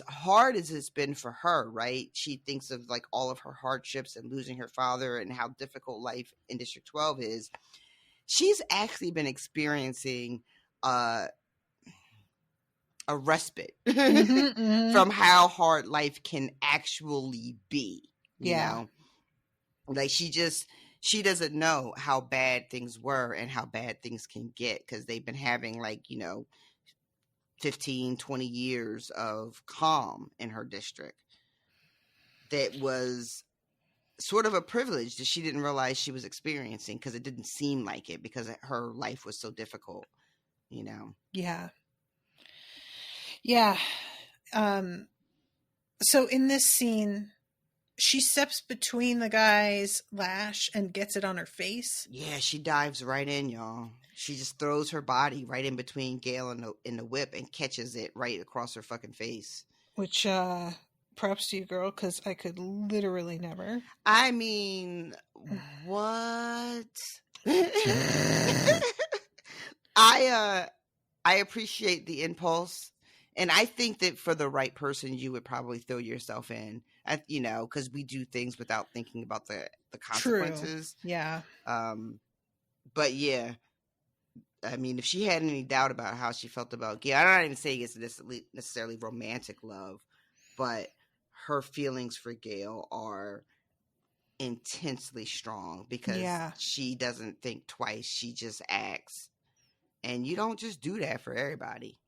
hard as it's been for her, right? She thinks of like all of her hardships and losing her father and how difficult life in District 12 is. She's actually been experiencing a respite from how hard life can actually be. You know? Like she doesn't know how bad things were and how bad things can get, because they've been having 15, 20 years of calm in her district. That was sort of a privilege that she didn't realize she was experiencing, because it didn't seem like it, because her life was so difficult, Yeah. Yeah. So in this scene, she steps between the guy's lash and gets it on her face. Yeah, she dives right in, y'all. She just throws her body right in between Gale and the whip and catches it right across her fucking face. Which, props to you, girl, because I could literally never. I mean, what? I appreciate the impulse. And I think that for the right person, you would probably throw yourself in, because we do things without thinking about the consequences. True. Yeah. But yeah, I mean, if she had any doubt about how she felt about Gale, I'm not even saying it's necessarily romantic love, but her feelings for Gale are intensely strong, because she doesn't think twice. She just acts. And you don't just do that for everybody.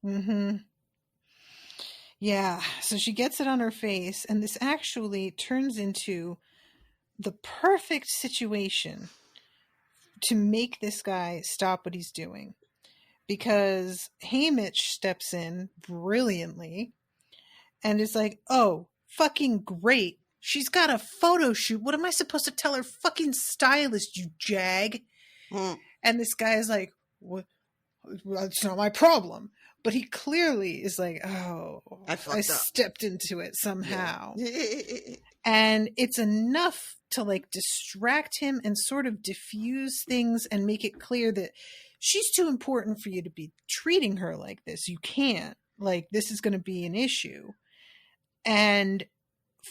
Yeah, so she gets it on her face, and this actually turns into the perfect situation to make this guy stop what he's doing. Because Haymitch steps in brilliantly and is like, oh, fucking great. She's got a photo shoot. What am I supposed to tell her fucking stylist, you jag? And this guy is like, what? That's not my problem. But he clearly is like, oh, I stepped into it somehow. Yeah. And it's enough to distract him and sort of diffuse things and make it clear that she's too important for you to be treating her like this. You can't. This is going to be an issue. And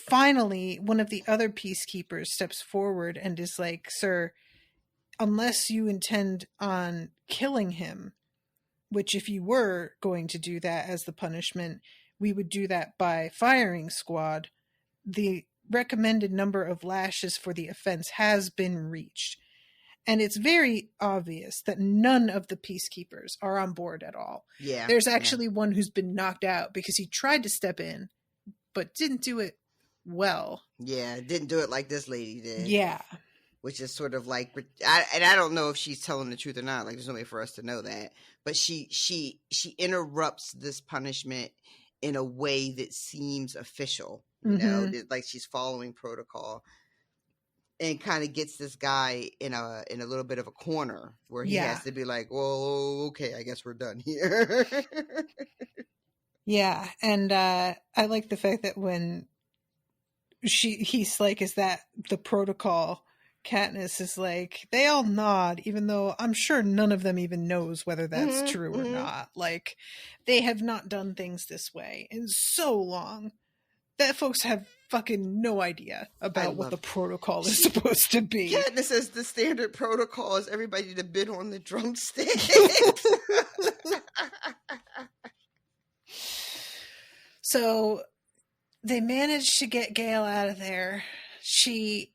finally, one of the other peacekeepers steps forward and is like, sir, unless you intend on killing him, which if you were going to do that as the punishment, we would do that by firing squad. The recommended number of lashes for the offense has been reached. And it's very obvious that none of the peacekeepers are on board at all. Yeah. There's actually one who's been knocked out because he tried to step in, but didn't do it well. Yeah, didn't do it like this lady did. Yeah. Which is sort of like, I don't know if she's telling the truth or not. Like, there's no way for us to know that. But she interrupts this punishment in a way that seems official. You know, like she's following protocol, and kind of gets this guy in a little bit of a corner where he has to be like, well, okay, I guess we're done here. Yeah, and I like the fact that when he's like, is that the protocol? Katniss is like, they all nod, even though I'm sure none of them even knows whether that's true or not. Like, they have not done things this way in so long that folks have fucking no idea about what the protocol is supposed to be. Katniss says the standard protocol is everybody to bid on the drumsticks. So they managed to get Gale out of there. He's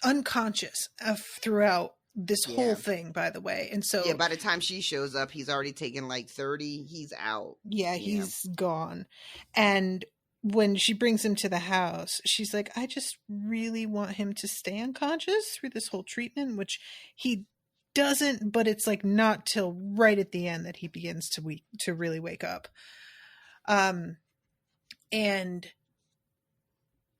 unconscious throughout this whole thing, by the way. And so by the time she shows up, he's already taken like 30. He's out. Yeah, he's gone. And when she brings him to the house, she's like, I just really want him to stay unconscious through this whole treatment, which he doesn't, but it's like not till right at the end that he begins to really wake up. And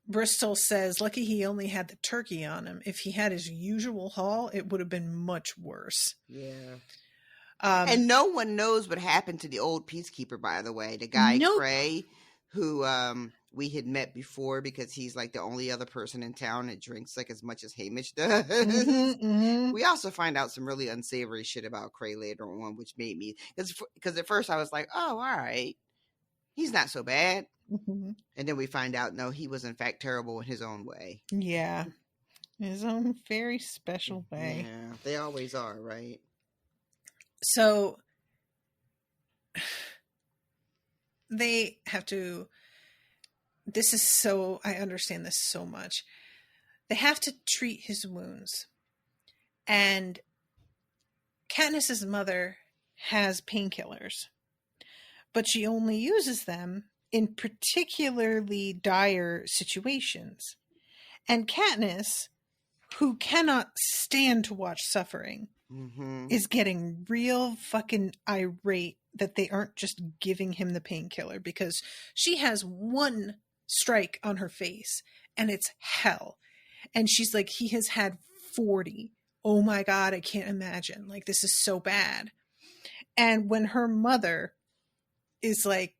Bristol says, lucky he only had the turkey on him. If he had his usual haul, it would have been much worse. Yeah. And no one knows what happened to the old peacekeeper, by the way. The guy, Cray, who we had met before because he's like the only other person in town that drinks like as much as Hamish does. We also find out some really unsavory shit about Cray later on, which made me... Because at first I was like, oh, all right. He's not so bad. And then we find out, no, he was in fact terrible in his own way. Yeah. In his own very special way. Yeah, they always are, right? So they have to... I understand this so much. They have to treat his wounds. And Katniss's mother has painkillers. But she only uses them in particularly dire situations. And Katniss, who cannot stand to watch suffering, is getting real fucking irate that they aren't just giving him the painkiller, because she has one strike on her face and it's hell. And she's like, he has had 40. Oh my God, I can't imagine. Like, this is so bad. And when her mother is like,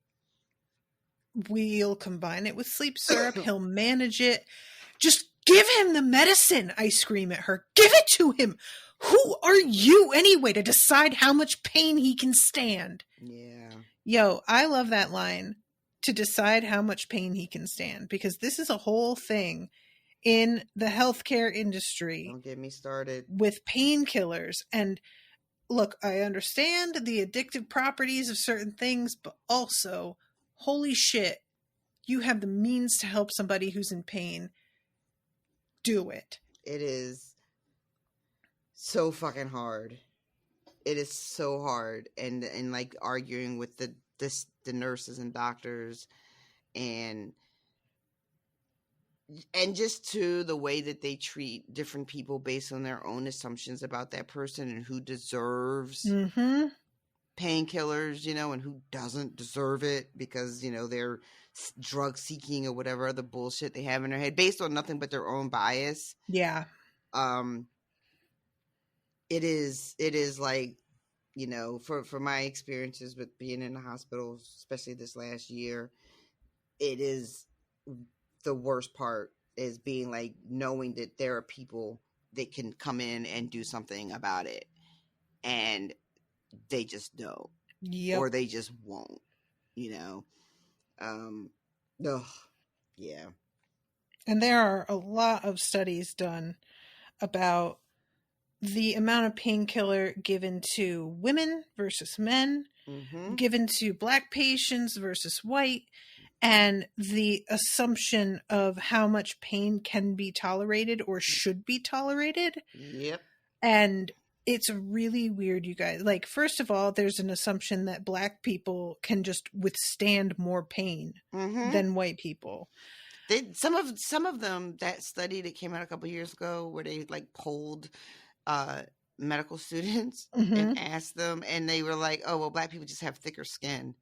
we'll combine it with sleep syrup, he'll manage it. Just give him the medicine, I scream at her. Give it to him. Who are you anyway to decide how much pain he can stand? Yeah. Yo, I love that line, to decide how much pain he can stand, because this is a whole thing in the healthcare industry. Don't get me started. With painkillers. And look, I understand the addictive properties of certain things, but also, holy shit, you have the means to help somebody who's in pain. Do it. It is so fucking hard. It is so hard. And like arguing with the nurses and doctors and just to the way that they treat different people based on their own assumptions about that person and who deserves painkillers, and who doesn't deserve it because, they're drug seeking or whatever other bullshit they have in their head based on nothing but their own bias. Yeah. It is like, for my experiences with being in the hospital, especially this last year, it is the worst part, is being like knowing that there are people that can come in and do something about it and they just don't. Yep. Or they just won't, yeah. And there are a lot of studies done about the amount of painkiller given to women versus men, given to black patients versus white. and the assumption of how much pain can be tolerated or should be tolerated. Yep. And it's really weird, you guys. Like, first of all, there's an assumption that Black people can just withstand more pain than white people. Some of them, that study that came out a couple years ago where they like polled medical students and asked them, and they were like, oh, well, Black people just have thicker skin.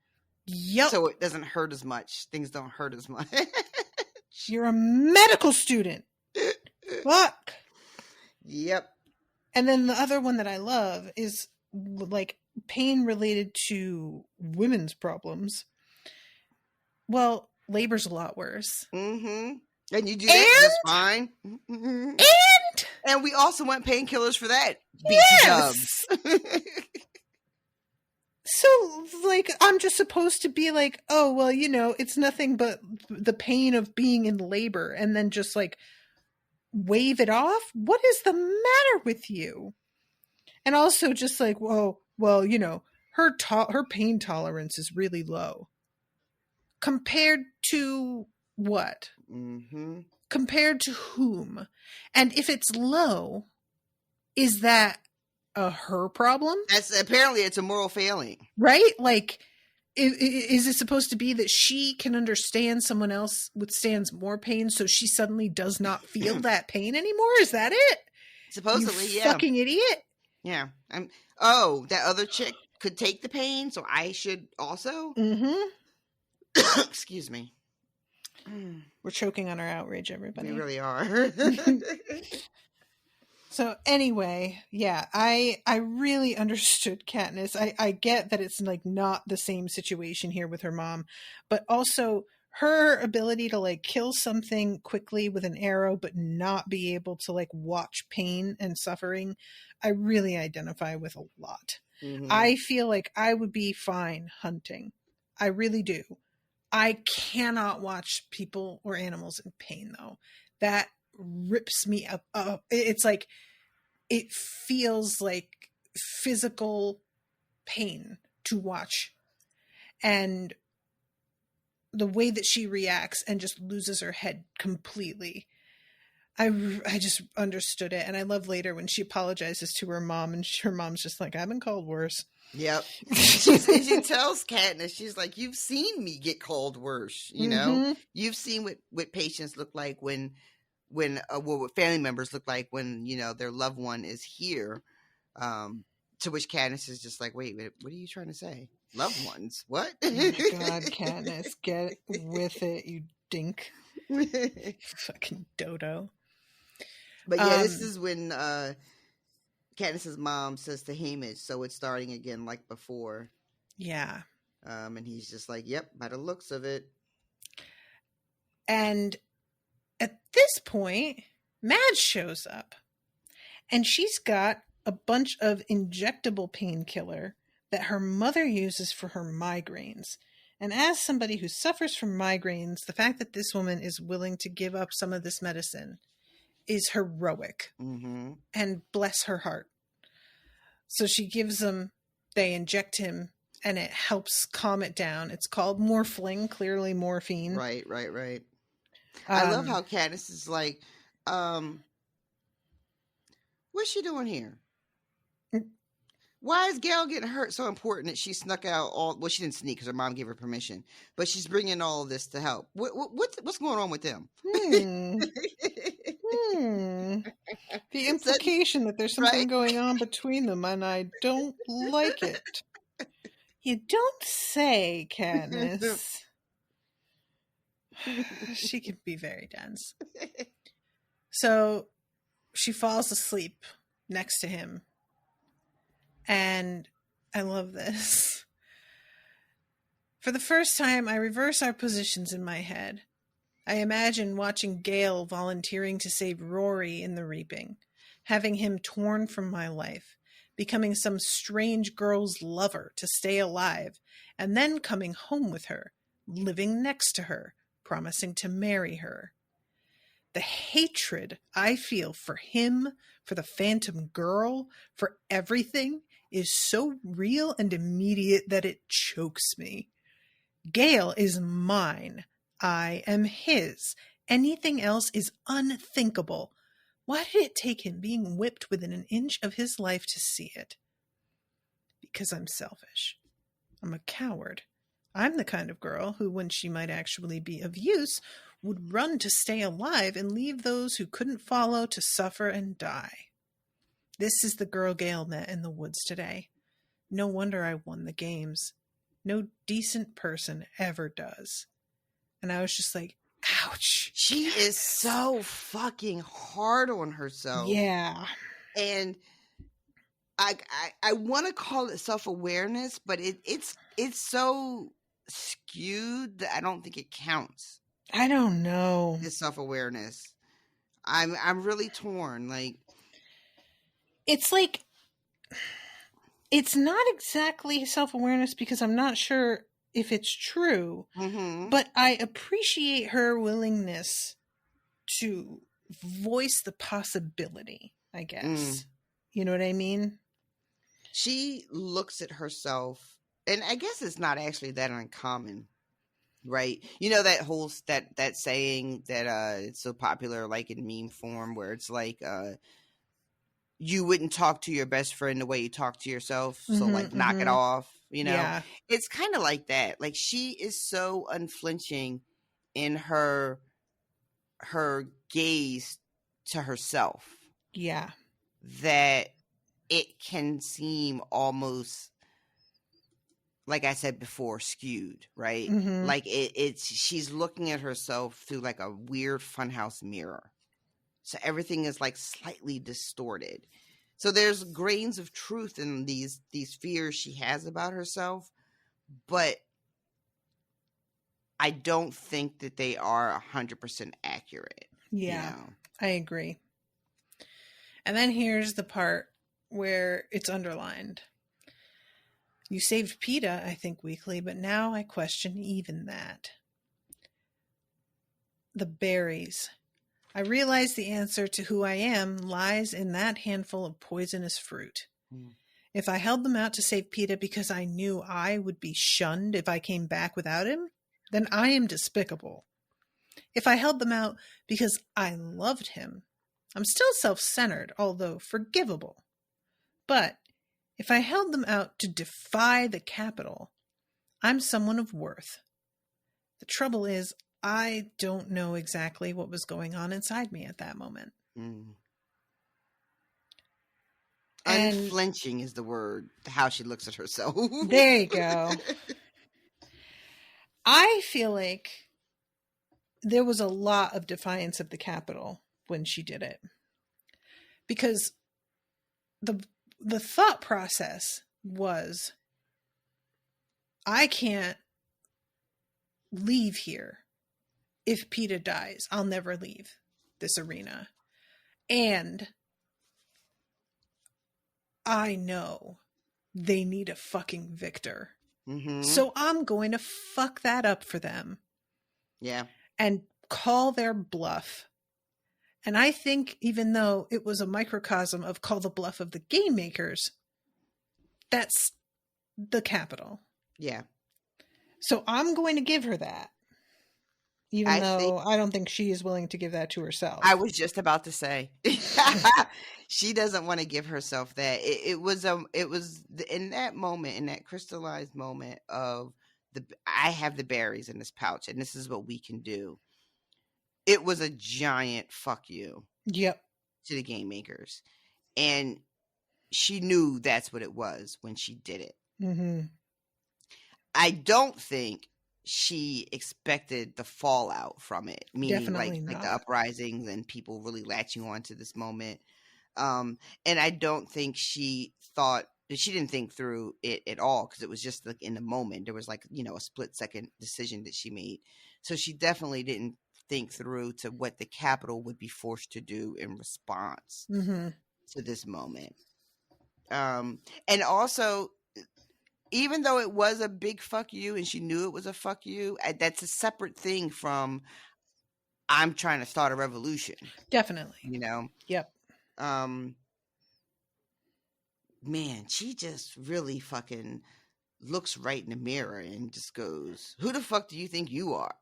Yep. So it doesn't hurt as much. Things don't hurt as much. You're a medical student. Fuck. Yep. And then the other one that I love is like pain related to women's problems. Well, labor's a lot worse. And you do that just fine. And we also want painkillers for that. Yes. So, like, I'm just supposed to be like, oh, well, you know, it's nothing but the pain of being in labor, and then just like wave it off? What is the matter with you? And also just like, well, you know, her pain tolerance is really low. Compared to what? Compared to whom? And if it's low, is that her problem? Apparently it's a moral failing. Right? Like, is it supposed to be that she can understand someone else withstands more pain, so she suddenly does not feel that pain anymore? Is that it? Supposedly, you yeah. Fucking idiot. Yeah. That other chick could take the pain, so I should also? Excuse me. We're choking on our outrage, everybody. We really are. So anyway, yeah, I really understood Katniss. I get that it's like not the same situation here with her mom, but also her ability to like kill something quickly with an arrow but not be able to like watch pain and suffering, I really identify with a lot. I feel like I would be fine hunting. I really do. I cannot watch people or animals in pain though. That rips me up. It's like, it feels like physical pain to watch. And the way that she reacts and just loses her head completely. I just understood it. And I love later when she apologizes to her mom and her mom's just like, I've been called worse. Yep. She tells Katniss, she's like, you've seen me get called worse. You know, you've seen what patients look like when what family members look like when, you know, their loved one is here. To which Katniss is just like, wait, what are you trying to say? Loved ones? What? Oh my God, Katniss, get with it, you dink. Fucking dodo. But yeah, this is when Katniss's mom says to Hamish, so it's starting again like before. Yeah. And he's just like, yep, by the looks of it. And at this point, Madge shows up. And she's got a bunch of injectable painkiller that her mother uses for her migraines. And as somebody who suffers from migraines, the fact that this woman is willing to give up some of this medicine is heroic. And bless her heart. So she gives them, they inject him, and it helps calm it down. It's called morphling, clearly morphine. Right. I love how Katniss is like, what's she doing here? Why is Gale getting hurt so important that she snuck out well, she didn't sneak because her mom gave her permission, but she's bringing all of this to help. What's going on with them? The implication that there's something going on between them, and I don't like it. You don't say, Katniss. She can be very dense. So she falls asleep next to him. And I love this. For the first time, I reverse our positions in my head. I imagine watching Gale volunteering to save Rory in the reaping, having him torn from my life, becoming some strange girl's lover to stay alive, and then coming home with her, living next to her, promising to marry her. The hatred I feel for him, for the Phantom Girl, for everything is so real and immediate that it chokes me. Gale is mine, I am his. Anything else is unthinkable. Why did it take him being whipped within an inch of his life to see it? Because I'm selfish. I'm a coward. I'm the kind of girl who, when she might actually be of use, would run to stay alive and leave those who couldn't follow to suffer and die. This is the girl Gale met in the woods today. No wonder I won the games. No decent person ever does. And I was just like, ouch. She is so fucking hard on herself. Yeah. And I want to call it self-awareness, but it's so skewed that I don't think it counts. I don't know. It's self-awareness. I'm really torn. It's not exactly self-awareness because I'm not sure if it's true, but I appreciate her willingness to voice the possibility, I guess. You know what I mean? She looks at herself, and I guess it's not actually that uncommon, right? You know that whole that saying that it's so popular, like in meme form, where it's like you wouldn't talk to your best friend the way you talk to yourself, so knock it off. You know, yeah. It's kind of like that. Like, she is so unflinching in her gaze to herself. Yeah. That it can seem almost, like I said before, skewed, right? Like she's looking at herself through like a weird funhouse mirror. So everything is like slightly distorted. So there's grains of truth in these fears she has about herself, but I don't think that they are 100% accurate. Yeah, you know? I agree. And then here's the part where it's underlined. You saved PETA, I think, weekly, but now I question even that. The berries. I realize the answer to who I am lies in that handful of poisonous fruit. If I held them out to save PETA because I knew I would be shunned if I came back without him, then I am despicable. If I held them out because I loved him, I'm still self-centered, although forgivable. But if I held them out to defy the Capitol, I'm someone of worth. The trouble is, I don't know exactly what was going on inside me at that moment. Unflinching is the word, how she looks at herself. There you go. I feel like there was a lot of defiance of the Capitol when she did it. Because the thought process was, I can't leave here. If PETA dies, I'll never leave this arena. And I know they need a fucking victor. So I'm going to fuck that up for them. Yeah. And call their bluff. And I think even though it was a microcosm of call the bluff of the game makers, that's the Capitol. Yeah. So I'm going to give her that. Even though I don't think she is willing to give that to herself. I was just about to say, she doesn't want to give herself that. It was in that moment, in that crystallized moment of I have the berries in this pouch, and this is what we can do. It was a giant fuck you. Yep. To the game makers, and she knew that's what it was when she did it. I don't think she expected the fallout from it, meaning like the uprisings and people really latching on to this moment. And I don't think she didn't think through it at all, because it was just like in the moment. There was like, a split second decision that she made. So she definitely didn't think through to what the Capitol would be forced to do in response to this moment. And also, even though it was a big fuck you and she knew it was a fuck you, that's a separate thing from I'm trying to start a revolution. Definitely. Yep. Man, she just really fucking looks right in the mirror and just goes, "Who the fuck do you think you are?"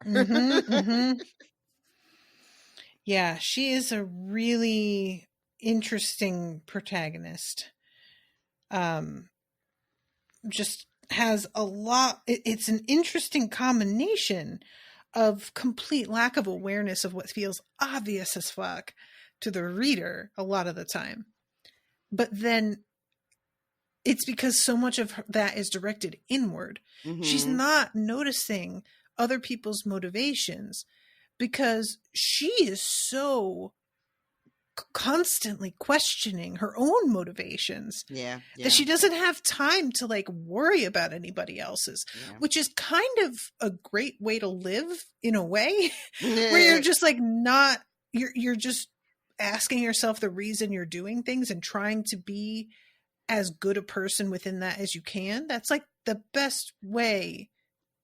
Yeah, she is a really interesting protagonist. Just has a lot. It's an interesting combination of complete lack of awareness of what feels obvious as fuck to the reader a lot of the time. But then it's because so much of that is directed inward. She's not noticing other people's motivations because she is so constantly questioning her own motivations that she doesn't have time to like worry about anybody else's, which is kind of a great way to live in a way where you're just like you're just asking yourself the reason you're doing things and trying to be as good a person within that as you can. That's like the best way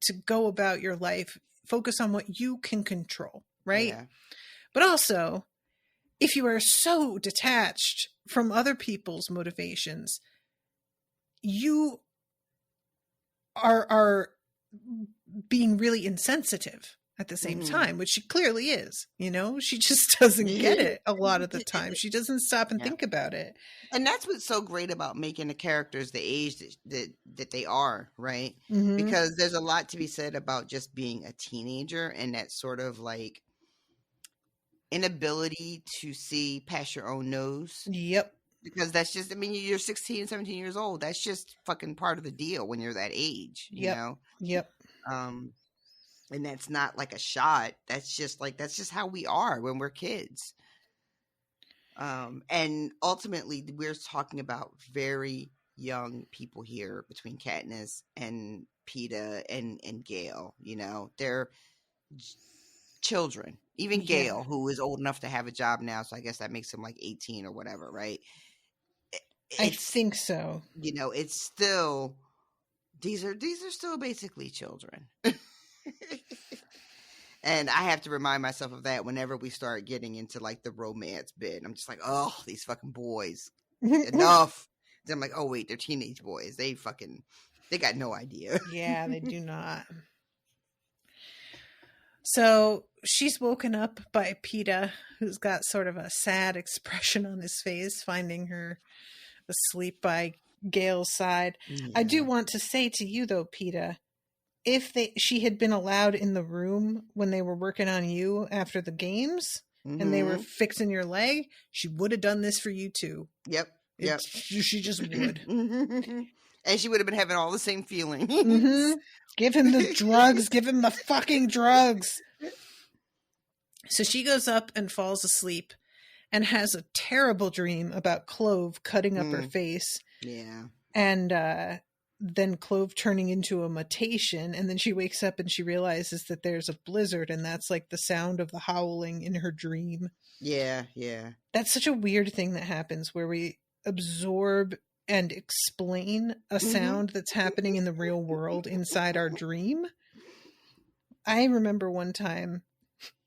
to go about your life. Focus on what you can control, right? But also, if you are so detached from other people's motivations, you are being really insensitive at the same time, which she clearly is. You know, she just doesn't get it a lot of the time. She doesn't stop and think about it. And that's what's so great about making the characters the age that they are, right? Because there's a lot to be said about just being a teenager and that sort of like inability to see past your own nose. Because that's just, I mean, you're 16, 17 years old. That's just fucking part of the deal when you're that age, you know? And that's not like a shot. That's just how we are when we're kids. And ultimately we're talking about very young people here between Katniss and Peeta and Gale, you know, they're children. Even Gale, who is old enough to have a job now, so I guess that makes him like 18 or whatever, right? I think so. You know, it's still these are still basically children. And I have to remind myself of that whenever we start getting into like the romance bit. I'm just like, oh, these fucking boys. Enough. Then I'm like, oh wait, they're teenage boys. They got no idea. Yeah, they do not. So she's woken up by Peeta, who's got sort of a sad expression on his face, finding her asleep by Gale's side. I do want to say to you though, Peeta, if she had been allowed in the room when they were working on you after the games and they were fixing your leg, she would have done this for you too. She just would. And she would have been having all the same feelings. Give him the drugs. Give him the fucking drugs. So she goes up and falls asleep and has a terrible dream about Clove cutting up her face. And then Clove turning into a mutation. And then she wakes up and she realizes that there's a blizzard, and that's like the sound of the howling in her dream. That's such a weird thing that happens where we absorb and explain a sound that's happening in the real world inside our dream. I remember one time,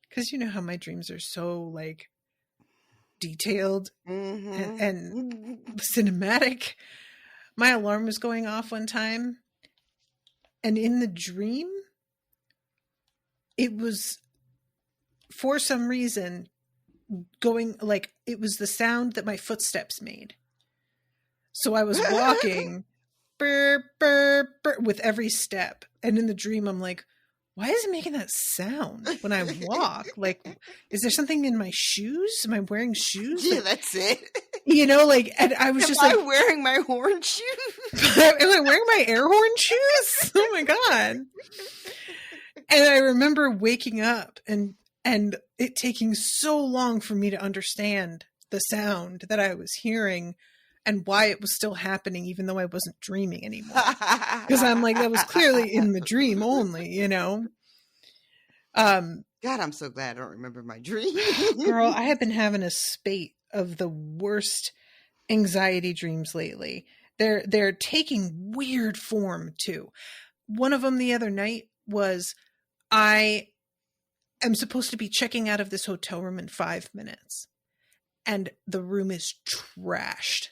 because you know how my dreams are so like detailed and cinematic. My alarm was going off one time, and in the dream, it was for some reason going like it was the sound that my footsteps made. So I was walking burr, burr, burr, with every step. And in the dream, I'm like, why is it making that sound when I walk? Like, is there something in my shoes? Am I wearing shoes? Yeah, that's it. You know, like, and I was just like, am I wearing my horn shoes? Am I wearing my air horn shoes? Oh my God. And I remember waking up and it taking so long for me to understand the sound that I was hearing and why it was still happening, even though I wasn't dreaming anymore. Because I'm like, that was clearly in the dream only, you know? God, I'm so glad I don't remember my dream. Girl, I have been having a spate of the worst anxiety dreams lately. They're taking weird form too. One of them the other night was I am supposed to be checking out of this hotel room in 5 minutes. And the room is trashed.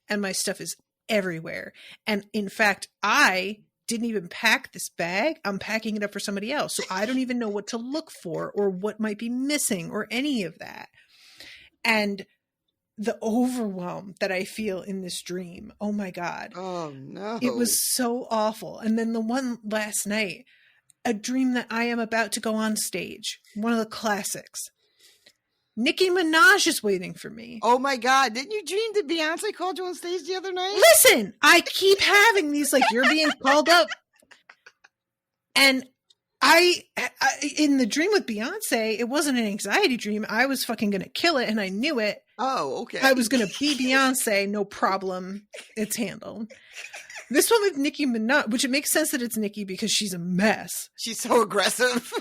And my stuff is everywhere. And in fact, I didn't even pack this bag. I'm packing it up for somebody else. So I don't even know what to look for or what might be missing or any of that. And the overwhelm that I feel in this dream. Oh my God. Oh no. It was so awful. And then the one last night, a dream that I am about to go on stage. One of the classics. Nicki Minaj is waiting for me. Oh my God. Didn't you dream that Beyonce called you on stage the other night? Listen, I keep having these, like, you're being called up. And I in the dream with Beyonce, it wasn't an anxiety dream. I was fucking going to kill it and I knew it. Oh, okay. I was going to be Beyonce. No problem. It's handled. This one with Nicki Minaj, which it makes sense that it's Nicki because she's a mess. She's so aggressive.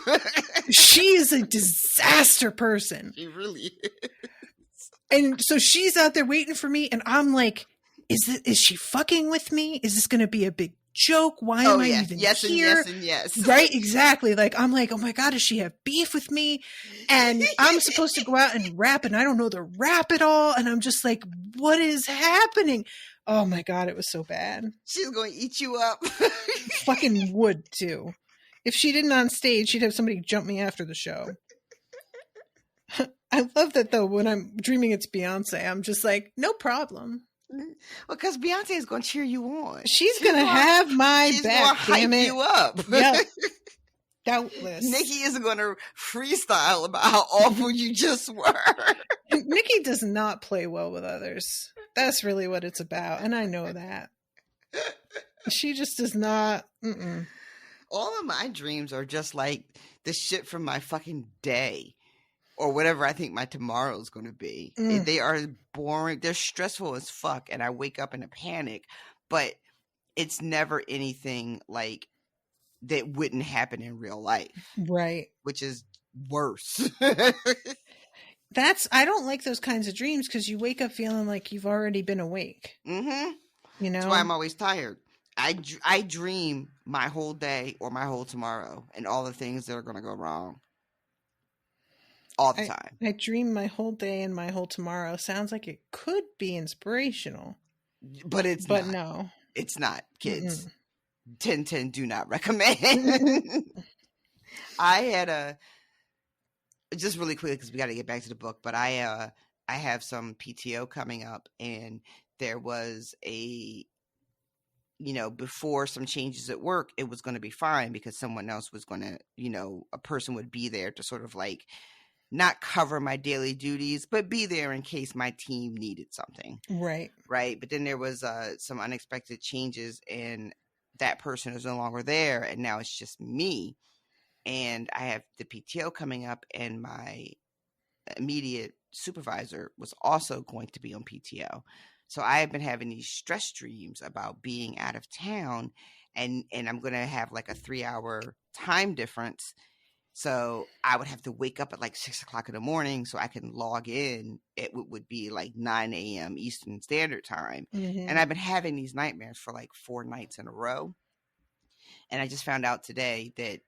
She is a disaster person. She really is. And so she's out there waiting for me, and I'm like, is she fucking with me? Is this going to be a big joke? Why am I even here? And yes and yes. Right? Exactly. Like, I'm like, oh my God, does she have beef with me? And I'm supposed to go out and rap, and I don't know the rap at all. And I'm just like, what is happening? Oh my God, it was so bad. She's going to eat you up. Fucking would too. If she didn't on stage, she'd have somebody jump me after the show. I love that though. When I'm dreaming it's Beyonce, I'm just like, no problem. Well, because Beyonce is going to cheer you on. She's going to have my back. She's going to hype you up. Yep. Doubtless. Nicki isn't going to freestyle about how awful you just were. Nicki does not play well with others. That's really what it's about. And I know that. She just does not. Mm-mm. All of my dreams are just like the shit from my fucking day or whatever I think my tomorrow is going to be. They are boring. They're stressful as fuck. And I wake up in a panic, but it's never anything like that wouldn't happen in real life. Right. Which is worse. I don't like those kinds of dreams because you wake up feeling like you've already been awake. Mm-hmm. You know? That's why I'm always tired. I dream my whole day or my whole tomorrow and all the things that are going to go wrong. All the time. I dream my whole day and my whole tomorrow. Sounds like it could be inspirational. But it's not. But no. It's not, kids. 10-10 do not recommend. I had just really quickly because we got to get back to the book, but I have some PTO coming up, and there was before some changes at work, it was going to be fine because someone else was going to, a person would be there to sort of like not cover my daily duties, but be there in case my team needed something. Right. Right. But then there was some unexpected changes, and that person is no longer there, and now it's just me. And I have the PTO coming up, and my immediate supervisor was also going to be on PTO. So I have been having these stress dreams about being out of town, and I'm going to have like a 3-hour time difference. So I would have to wake up at like 6 o'clock in the morning so I can log in. It would be like 9 a.m. Eastern Standard Time. Mm-hmm. And I've been having these nightmares for like 4 nights in a row. And I just found out today that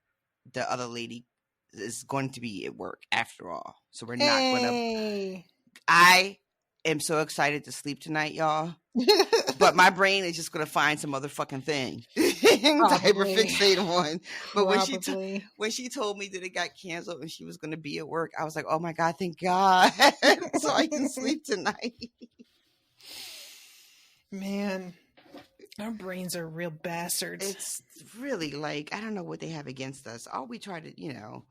the other lady is going to be at work after all. So we're not going to. I am so excited to sleep tonight, y'all. But my brain is just going to find some other fucking thing to hyperfixate on. But when she told me that it got canceled and she was going to be at work, I was like, oh my God, thank God. So I can sleep tonight. Man, our brains are real bastards. It's really like, I don't know what they have against us. All we try to,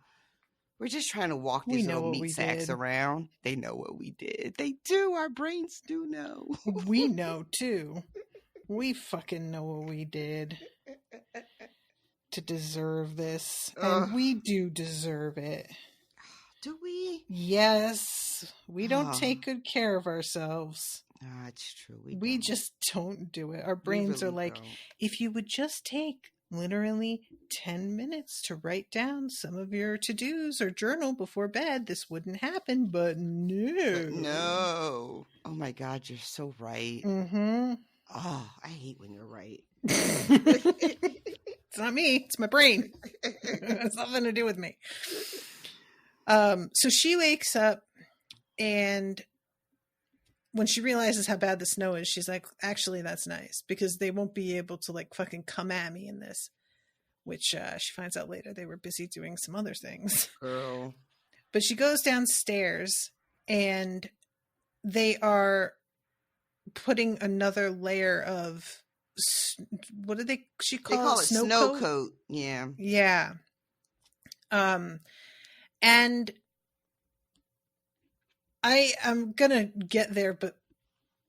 we're just trying to walk these little meat sacks around. They know what we did. They do. Our brains do know. We know too. We fucking know what we did to deserve this. And we do deserve it. Do we? Yes. We don't take good care of ourselves. It's true. We just don't do it. Our brains really are like, if you would just take literally 10 minutes to write down some of your to-dos or journal before bed, this wouldn't happen. But no. No. Oh my God, you're so right. Mm-hmm. Oh, I hate when you're right. It's not me. It's my brain. It's nothing to do with me. So she wakes up and when she realizes how bad the snow is, she's like, actually, that's nice because they won't be able to like fucking come at me in this, which she finds out later they were busy doing some other things. Girl. But she goes downstairs and they are putting another layer of, what did she call it? Snow coat. Yeah. Yeah. And I am going to get there, but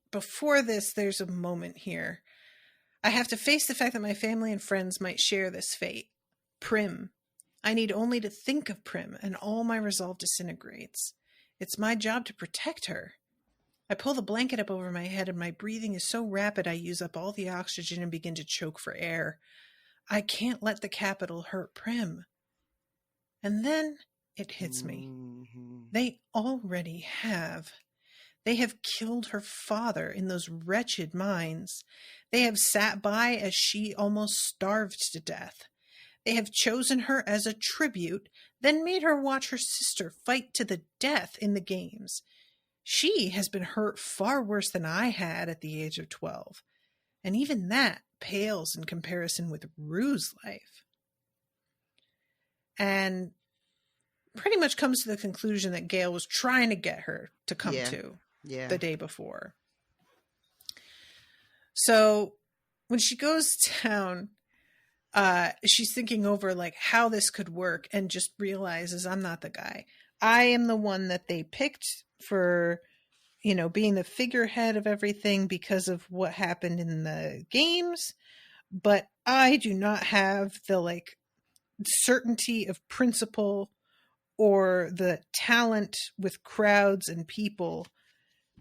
before this, there's a moment here. I have to face the fact that my family and friends might share this fate. Prim. I need only to think of Prim, and all my resolve disintegrates. It's my job to protect her. I pull the blanket up over my head, and my breathing is so rapid I use up all the oxygen and begin to choke for air. I can't let the capital hurt Prim. And then it hits me. They already have. They have killed her father in those wretched mines. They have sat by as she almost starved to death. They have chosen her as a tribute, then made her watch her sister fight to the death in the games. She has been hurt far worse than I had at the age of 12. And even that pales in comparison with Rue's life. And pretty much comes to the conclusion that Gale was trying to get her to come to the day before. So when she goes down, she's thinking over like how this could work and just realizes I'm not the guy. I am the one that they picked for, being the figurehead of everything because of what happened in the games. But I do not have the like certainty of principle or the talent with crowds and people.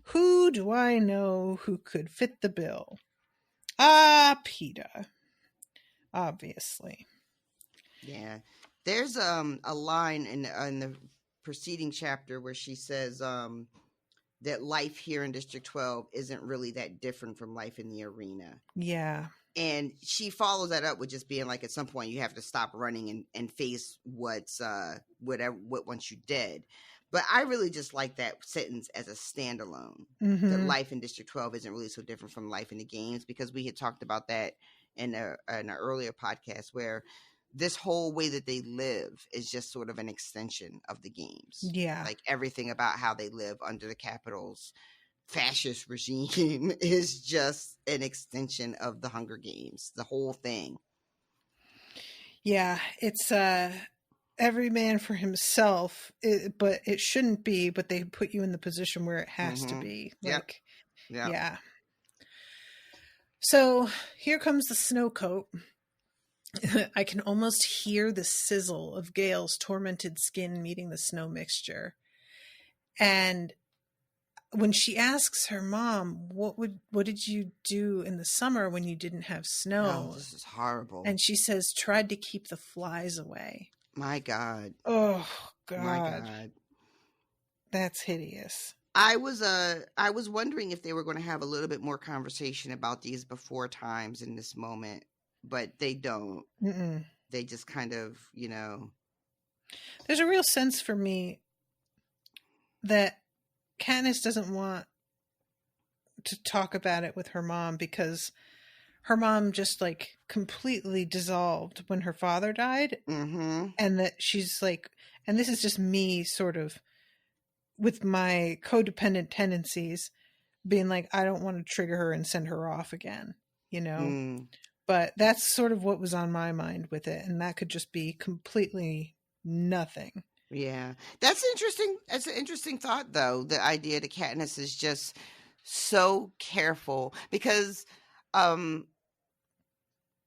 Who do I know who could fit the bill? PETA. Obviously. Yeah. There's a line in the preceding chapter where she says that life here in District 12 isn't really that different from life in the arena. Yeah. And she follows that up with just being like, at some point you have to stop running and face what once you did. But I really just like that sentence as a standalone. Mm-hmm. That life in District 12 isn't really so different from life in the games, because we had talked about that in an earlier podcast where this whole way that they live is just sort of an extension of the games. Yeah. Like everything about how they live under the Capitol's fascist regime is just an extension of the Hunger Games, the whole thing. Yeah, it's every man for himself, but it shouldn't be, but they put you in the position where it has to be. Like, yeah. So here comes the snow coat. I can almost hear the sizzle of Gale's tormented skin meeting the snow mixture. And when she asks her mom, what did you do in the summer when you didn't have snow? Oh, this is horrible. And she says, tried to keep the flies away. My God. Oh, God. My God. That's hideous. I was wondering if they were going to have a little bit more conversation about these before times in this moment, but they don't. Mm-mm. They just kind of, There's a real sense for me that Katniss doesn't want to talk about it with her mom because her mom just like completely dissolved when her father died. Mm-hmm. And that she's like, and this is just me sort of with my codependent tendencies being like, I don't want to trigger her and send her off again, but that's sort of what was on my mind with it. And that could just be completely nothing. Yeah. That's interesting. That's an interesting thought though. The idea that Katniss is just so careful because,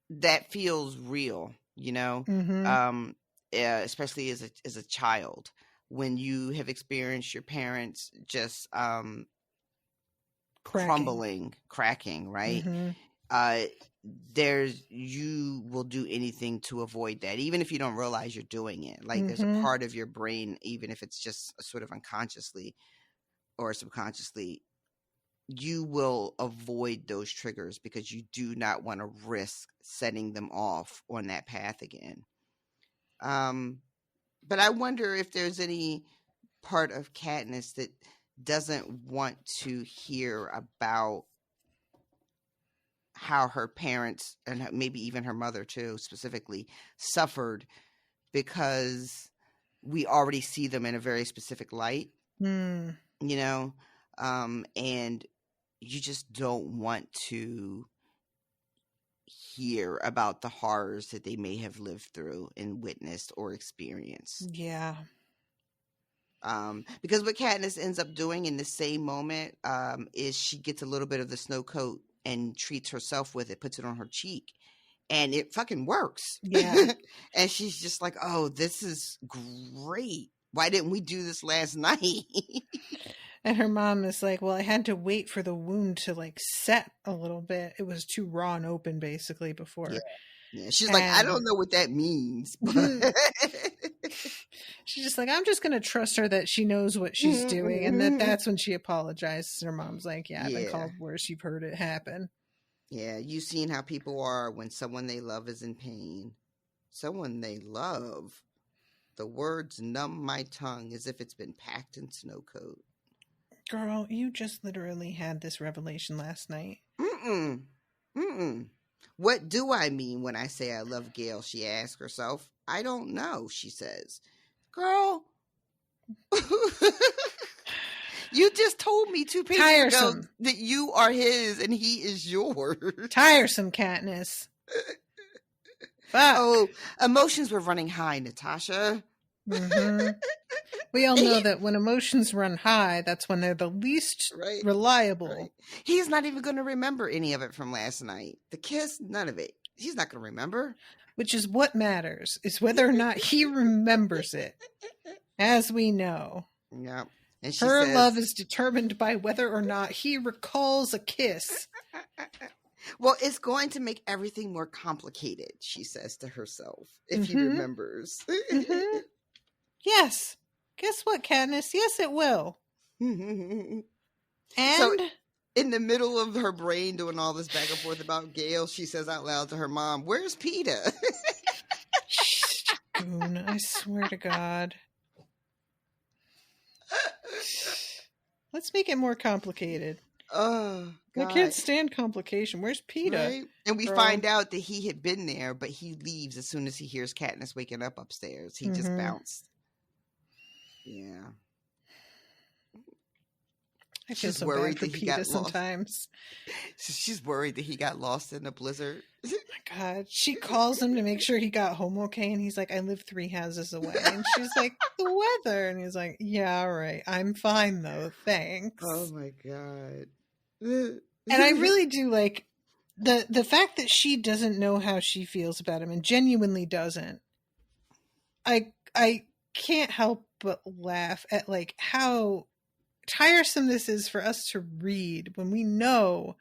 that feels real, Mm-hmm. Especially as a child, when you have experienced your parents just cracking, right? Mm-hmm. You will do anything to avoid that, even if you don't realize you're doing it. Like Mm-hmm. there's a part of your brain, even if it's just sort of unconsciously or subconsciously, you will avoid those triggers because you do not want to risk setting them off on that path again. But I wonder if there's any part of Katniss that doesn't want to hear about how her parents, and maybe even her mother too, specifically, suffered, because we already see them in a very specific light, you know, and you just don't want to hear about the horrors that they may have lived through and witnessed or experienced. Yeah. Because what Katniss ends up doing in the same moment is she gets a little bit of the snow coat and treats herself with it, puts it on her cheek, and it fucking works. Yeah. And she's just like, oh, this is great. Why didn't we do this last night? And her mom is like, well, I had to wait for the wound to like set a little bit. It was too raw and open basically before. Yeah. She's like, I don't know what that means. But she's just like, I'm just going to trust her that she knows what she's doing. And that's when she apologizes. Her mom's like, yeah, I've been called worse. You've heard it happen. Yeah, you've seen how people are when someone they love is in pain. Someone they love. The words numb my tongue as if it's been packed in snow coat. Girl, you just literally had this revelation last night. What do I mean when I say I love Gale? She asks herself. I don't know, she says. Girl, you just told me 2 pages ago that you are his and he is yours. Tiresome, Katniss. Fuck. Oh, emotions were running high, Natasha. We all know that when emotions run high, that's when they're the least reliable. Right. He's not even going to remember any of it from last night. The kiss, none of it. He's not going to remember. Which is what matters, is whether or not he remembers it. As we know. Yeah. And her love is determined by whether or not he recalls a kiss. Well, it's going to make everything more complicated, she says to herself, if he remembers. Yes. Guess what, Katniss? Yes, it will. And so, in the middle of her brain doing all this back and forth about Gale, she says out loud to her mom, where's PETA? Goon, I swear to God. Let's make it more complicated. Oh, God. I can't stand complication. Where's PETA? Right? And we find out that he had been there, but he leaves as soon as he hears Katniss waking up upstairs. He just bounced. Yeah. I feel so bad for PETA sometimes. She's worried that he got lost in a blizzard. Oh my God. She calls him to make sure he got home okay. And he's like, I live 3 houses away. And she's like, the weather. And he's like, yeah, all right. I'm fine though. Thanks. Oh my God. And I really do like the fact that she doesn't know how she feels about him and genuinely doesn't. I can't help but laugh at like how tiresome this is for us to read when we know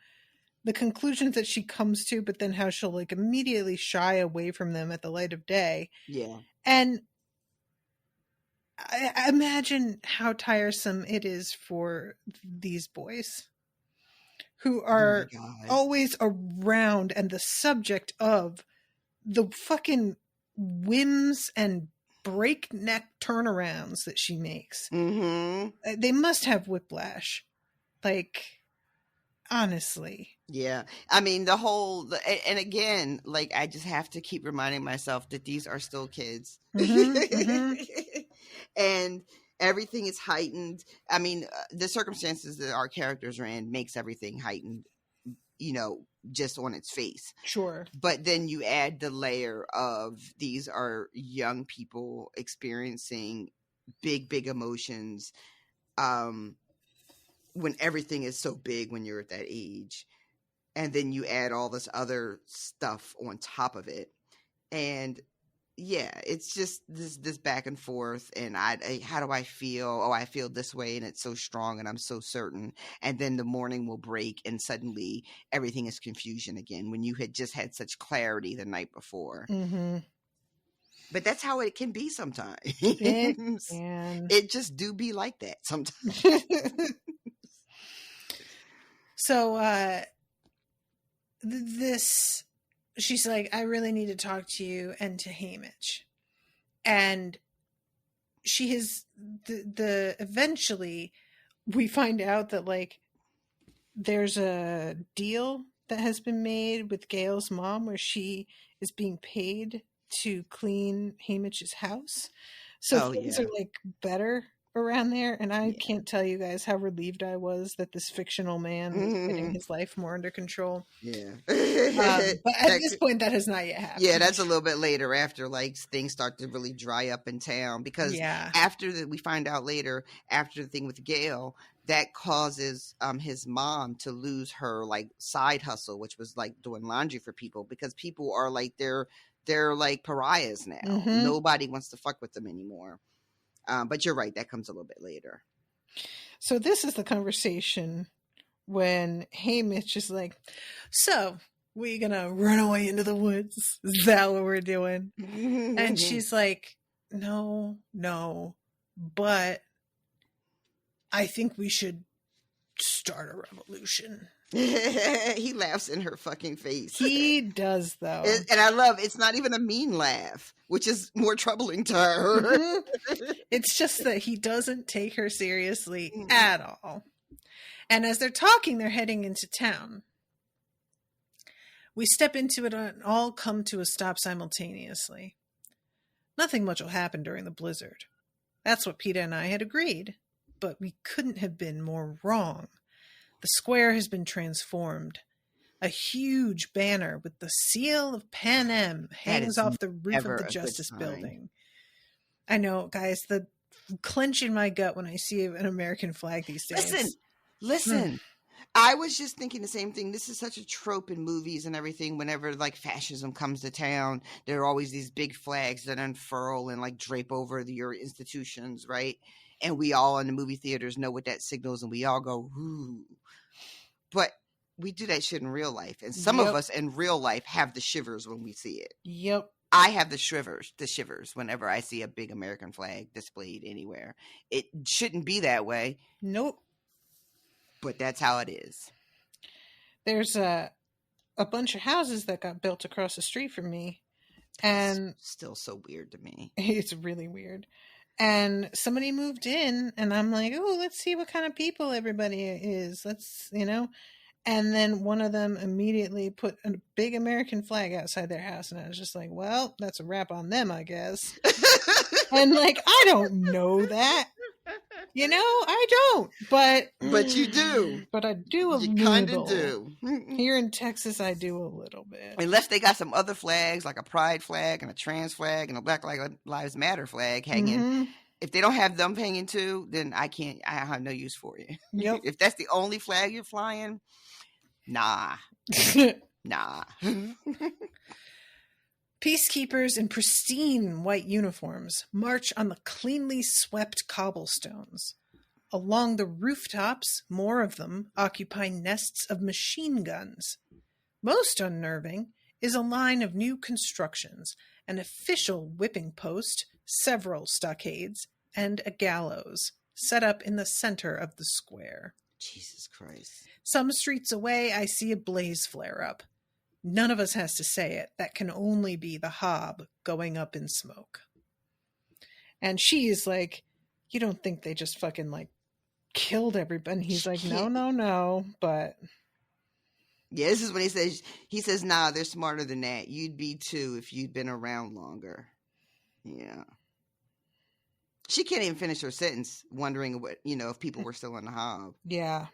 the conclusions that she comes to, but then how she'll like immediately shy away from them at the light of day. Yeah. And I imagine how tiresome it is for these boys who are always around and the subject of the fucking whims and breakneck turnarounds that she makes. They must have whiplash. Like, honestly. Yeah. I mean, the whole, and again, like, I just have to keep reminding myself that these are still kids. And everything is heightened. I mean, the circumstances that our characters are in makes everything heightened, you know, just on its face. Sure. But then you add the layer of these are young people experiencing big emotions when everything is so big when you're at that age. And then you add all this other stuff on top of it. And yeah, it's just this back and forth. And how do I feel? Oh, I feel this way, and it's so strong, and I'm so certain. And then the morning will break, and suddenly everything is confusion again when you had just had such clarity the night before. But that's how it can be sometimes. It just do be like that sometimes. So she's like, I really need to talk to you and to Haymitch. And she has eventually we find out that, like, there's a deal that has been made with Gale's mom where she is being paid to clean Hamish's house. So things are, like, better around there. And I can't tell you guys how relieved I was that this fictional man was getting his life more under control. Yeah. But at this point, that has not yet happened. Yeah, that's a little bit later after, like, things start to really dry up in town. Because after we find out later, after the thing with Gale, that causes his mom to lose her, like, side hustle, which was, like, doing laundry for people, because people are, like, they're like pariahs now. Nobody wants to fuck with them anymore. But you're right, that comes a little bit later. So this is the conversation when Hamish is like, so we're gonna run away into the woods? Is that what we're doing? And she's like, no, but I think we should start a revolution. He laughs in her fucking face. He does, though. And I love, it's not even a mean laugh, which is more troubling to her. It's just that he doesn't take her seriously at all. And as they're talking, they're heading into town. We step into it and all come to a stop simultaneously. Nothing much will happen during the blizzard. That's what Peeta and I had agreed, but we couldn't have been more wrong. The square has been transformed. A huge banner with the seal of Pan Am hangs off the roof of the Justice Building. I know, guys, the clench in my gut when I see an American flag these days. Listen. I was just thinking the same thing. This is such a trope in movies and everything. Whenever, like, fascism comes to town, there are always these big flags that unfurl and, like, drape over your institutions, right? And we all in the movie theaters know what that signals, and we all go, ooh. But we do that shit in real life. And some of us in real life have the shivers when we see it. Yep. I have the shivers whenever I see a big American flag displayed anywhere. It shouldn't be that way. Nope. But that's how it is. There's a bunch of houses that got built across the street from me. And it's still so weird to me. It's really weird. And somebody moved in, and I'm like, oh, let's see what kind of people everybody is. Let's, And then one of them immediately put a big American flag outside their house. And I was just like, well, that's a wrap on them, I guess. And, like, I don't know that. I don't. But you do. But I do a little. You kind of do. Here in Texas, I do a little bit. Unless they got some other flags, like a pride flag and a trans flag and a Black Lives Matter flag hanging. If they don't have them hanging too, then I have no use for you. Yep. If that's the only flag you're flying, nah. Nah. Peacekeepers in pristine white uniforms march on the cleanly swept cobblestones. Along the rooftops, more of them occupy nests of machine guns. Most unnerving is a line of new constructions, an official whipping post, several stockades, and a gallows set up in the center of the square. Jesus Christ. Some streets away, I see a blaze flare up. None of us has to say it. That can only be the hob going up in smoke. And she's like, you don't think they just fucking, like, killed everybody? And he's like, no, but... Yeah, this is when he says, nah, they're smarter than that. You'd be too if you'd been around longer. Yeah. She can't even finish her sentence wondering what, if people were still on the hob. Yeah.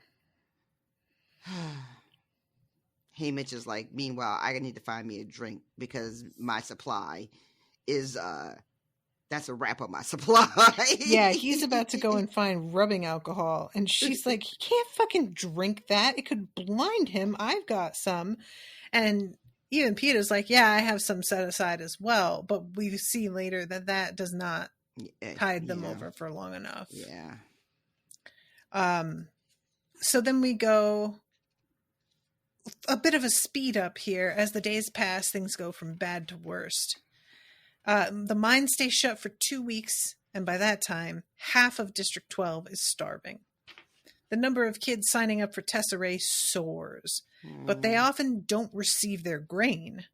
Hamish is like, meanwhile, I need to find me a drink because my supply is, that's a wrap on my supply. Yeah, he's about to go and find rubbing alcohol. And she's like, he can't fucking drink that. It could blind him. I've got some. And even Peter's like, yeah, I have some set aside as well. But we see later that does not tide them over for long enough. Yeah. So then we go... a bit of a speed up here. As the days pass, things go from bad to worst. The mine stays shut for 2 weeks, and by that time, half of District 12 is starving. The number of kids signing up for Tesserae soars, but they often don't receive their grain.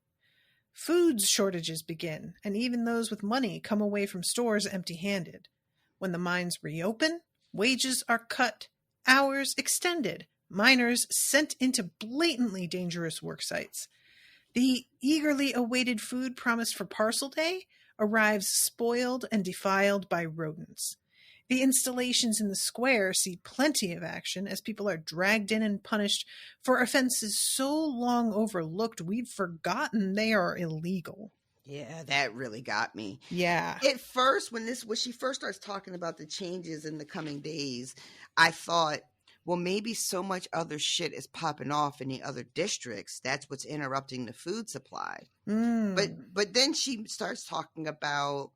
Food shortages begin, and even those with money come away from stores empty-handed. When the mines reopen, wages are cut, hours extended, miners sent into blatantly dangerous work sites. The eagerly awaited food promised for parcel day arrives spoiled and defiled by rodents. The installations in the square see plenty of action as people are dragged in and punished for offenses so long overlooked we've forgotten they are illegal. Yeah, that really got me. Yeah. At first, when she first starts talking about the changes in the coming days, I thought, well, maybe so much other shit is popping off in the other districts. That's what's interrupting the food supply. But then she starts talking about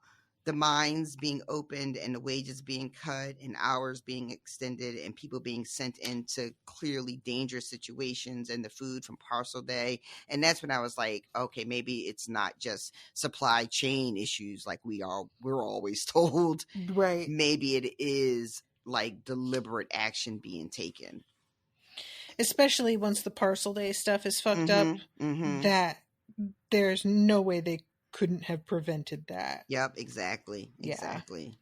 the mines being opened and the wages being cut and hours being extended and people being sent into clearly dangerous situations and the food from parcel day. And that's when I was like, okay, maybe it's not just supply chain issues like we're always told. Right. Maybe it is like deliberate action being taken. Especially once the parcel day stuff is fucked up, that there's no way they couldn't have prevented that. Yep, exactly. Yeah. Exactly.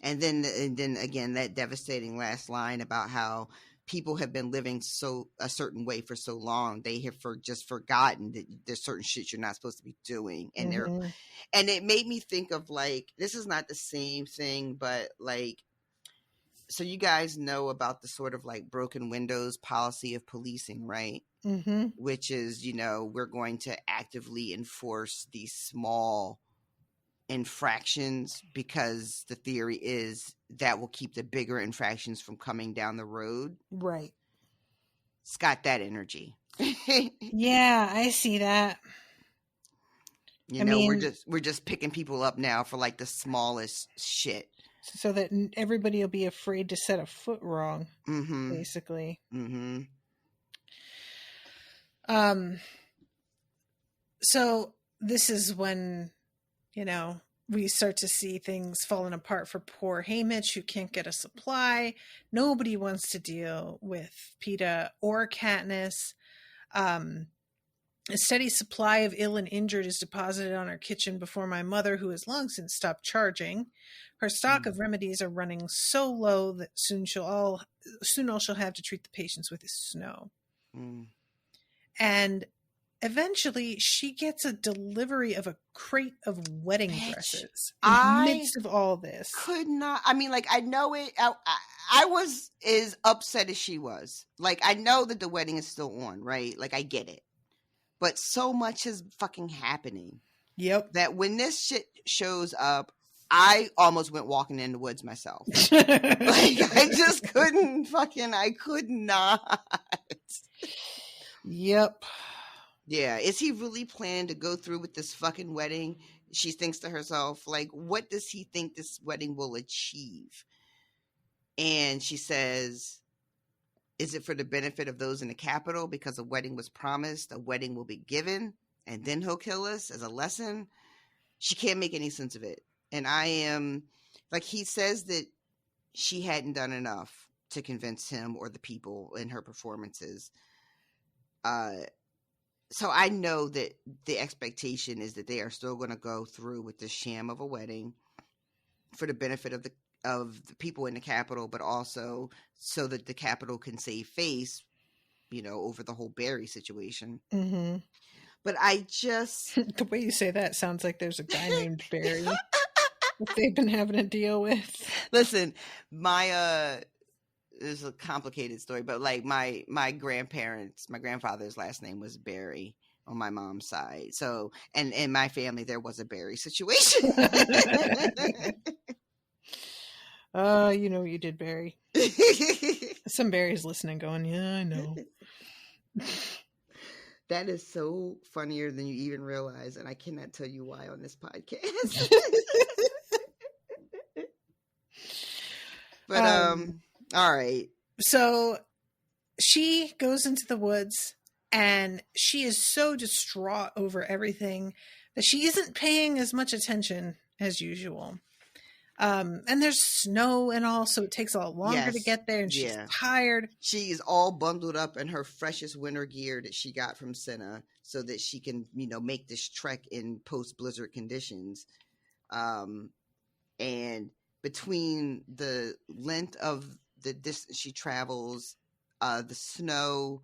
And then again, that devastating last line about how people have been living a certain way for so long, they have just forgotten that there's certain shit you're not supposed to be doing. And and it made me think of like, this is not the same thing, but like, so you guys know about the sort of like broken windows policy of policing, right? Mm-hmm. Which is, we're going to actively enforce these small infractions because the theory is that will keep the bigger infractions from coming down the road. Right. It's got that energy. Yeah, I see that. We're just picking people up now for like the smallest shit. So that everybody will be afraid to set a foot wrong, basically. Mm-hmm. So this is when, we start to see things falling apart for poor Haymitch, who can't get a supply. Nobody wants to deal with PETA or Katniss. A steady supply of ill and injured is deposited on her kitchen before my mother, who has long since stopped charging. Her stock of remedies are running so low that soon all she'll have to treat the patients with is snow. And eventually she gets a delivery of a crate of wedding dresses in the midst of all this. Could not. I mean, like, I know it. I was as upset as she was. Like, I know that the wedding is still on, right? Like, I get it. But so much is fucking happening. Yep. That when this shit shows up, I almost went walking in the woods myself. Like, I just couldn't I could not. Yep. Yeah. Is he really planning to go through with this fucking wedding? She thinks to herself, like, what does he think this wedding will achieve? And she says, is it for the benefit of those in the Capitol? Because a wedding was promised, a wedding will be given, and then he'll kill us as a lesson? She can't make any sense of it. And I am, like, he says that she hadn't done enough to convince him or the people in her performances. So I know that the expectation is that they are still going to go through with the sham of a wedding for the benefit of the people in the Capitol, but also so that the Capitol can save face, over the whole Barry situation. Mm-hmm. But I just... The way you say that sounds like there's a guy named Barry that they've been having to deal with. Listen, this is a complicated story, but like my grandfather's last name was Barry on my mom's side. So, and in my family, there was a Barry situation. You did, Barry. Some Barry's listening going, yeah, I know. That is so funnier than you even realize, and I cannot tell you why on this podcast. But all right. So she goes into the woods and she is so distraught over everything that she isn't paying as much attention as usual. And there's snow and all, so it takes a lot longer to get there, and she's tired. She is all bundled up in her freshest winter gear that she got from Senna so that she can, make this trek in post-blizzard conditions. And between the length of the distance she travels, the snow,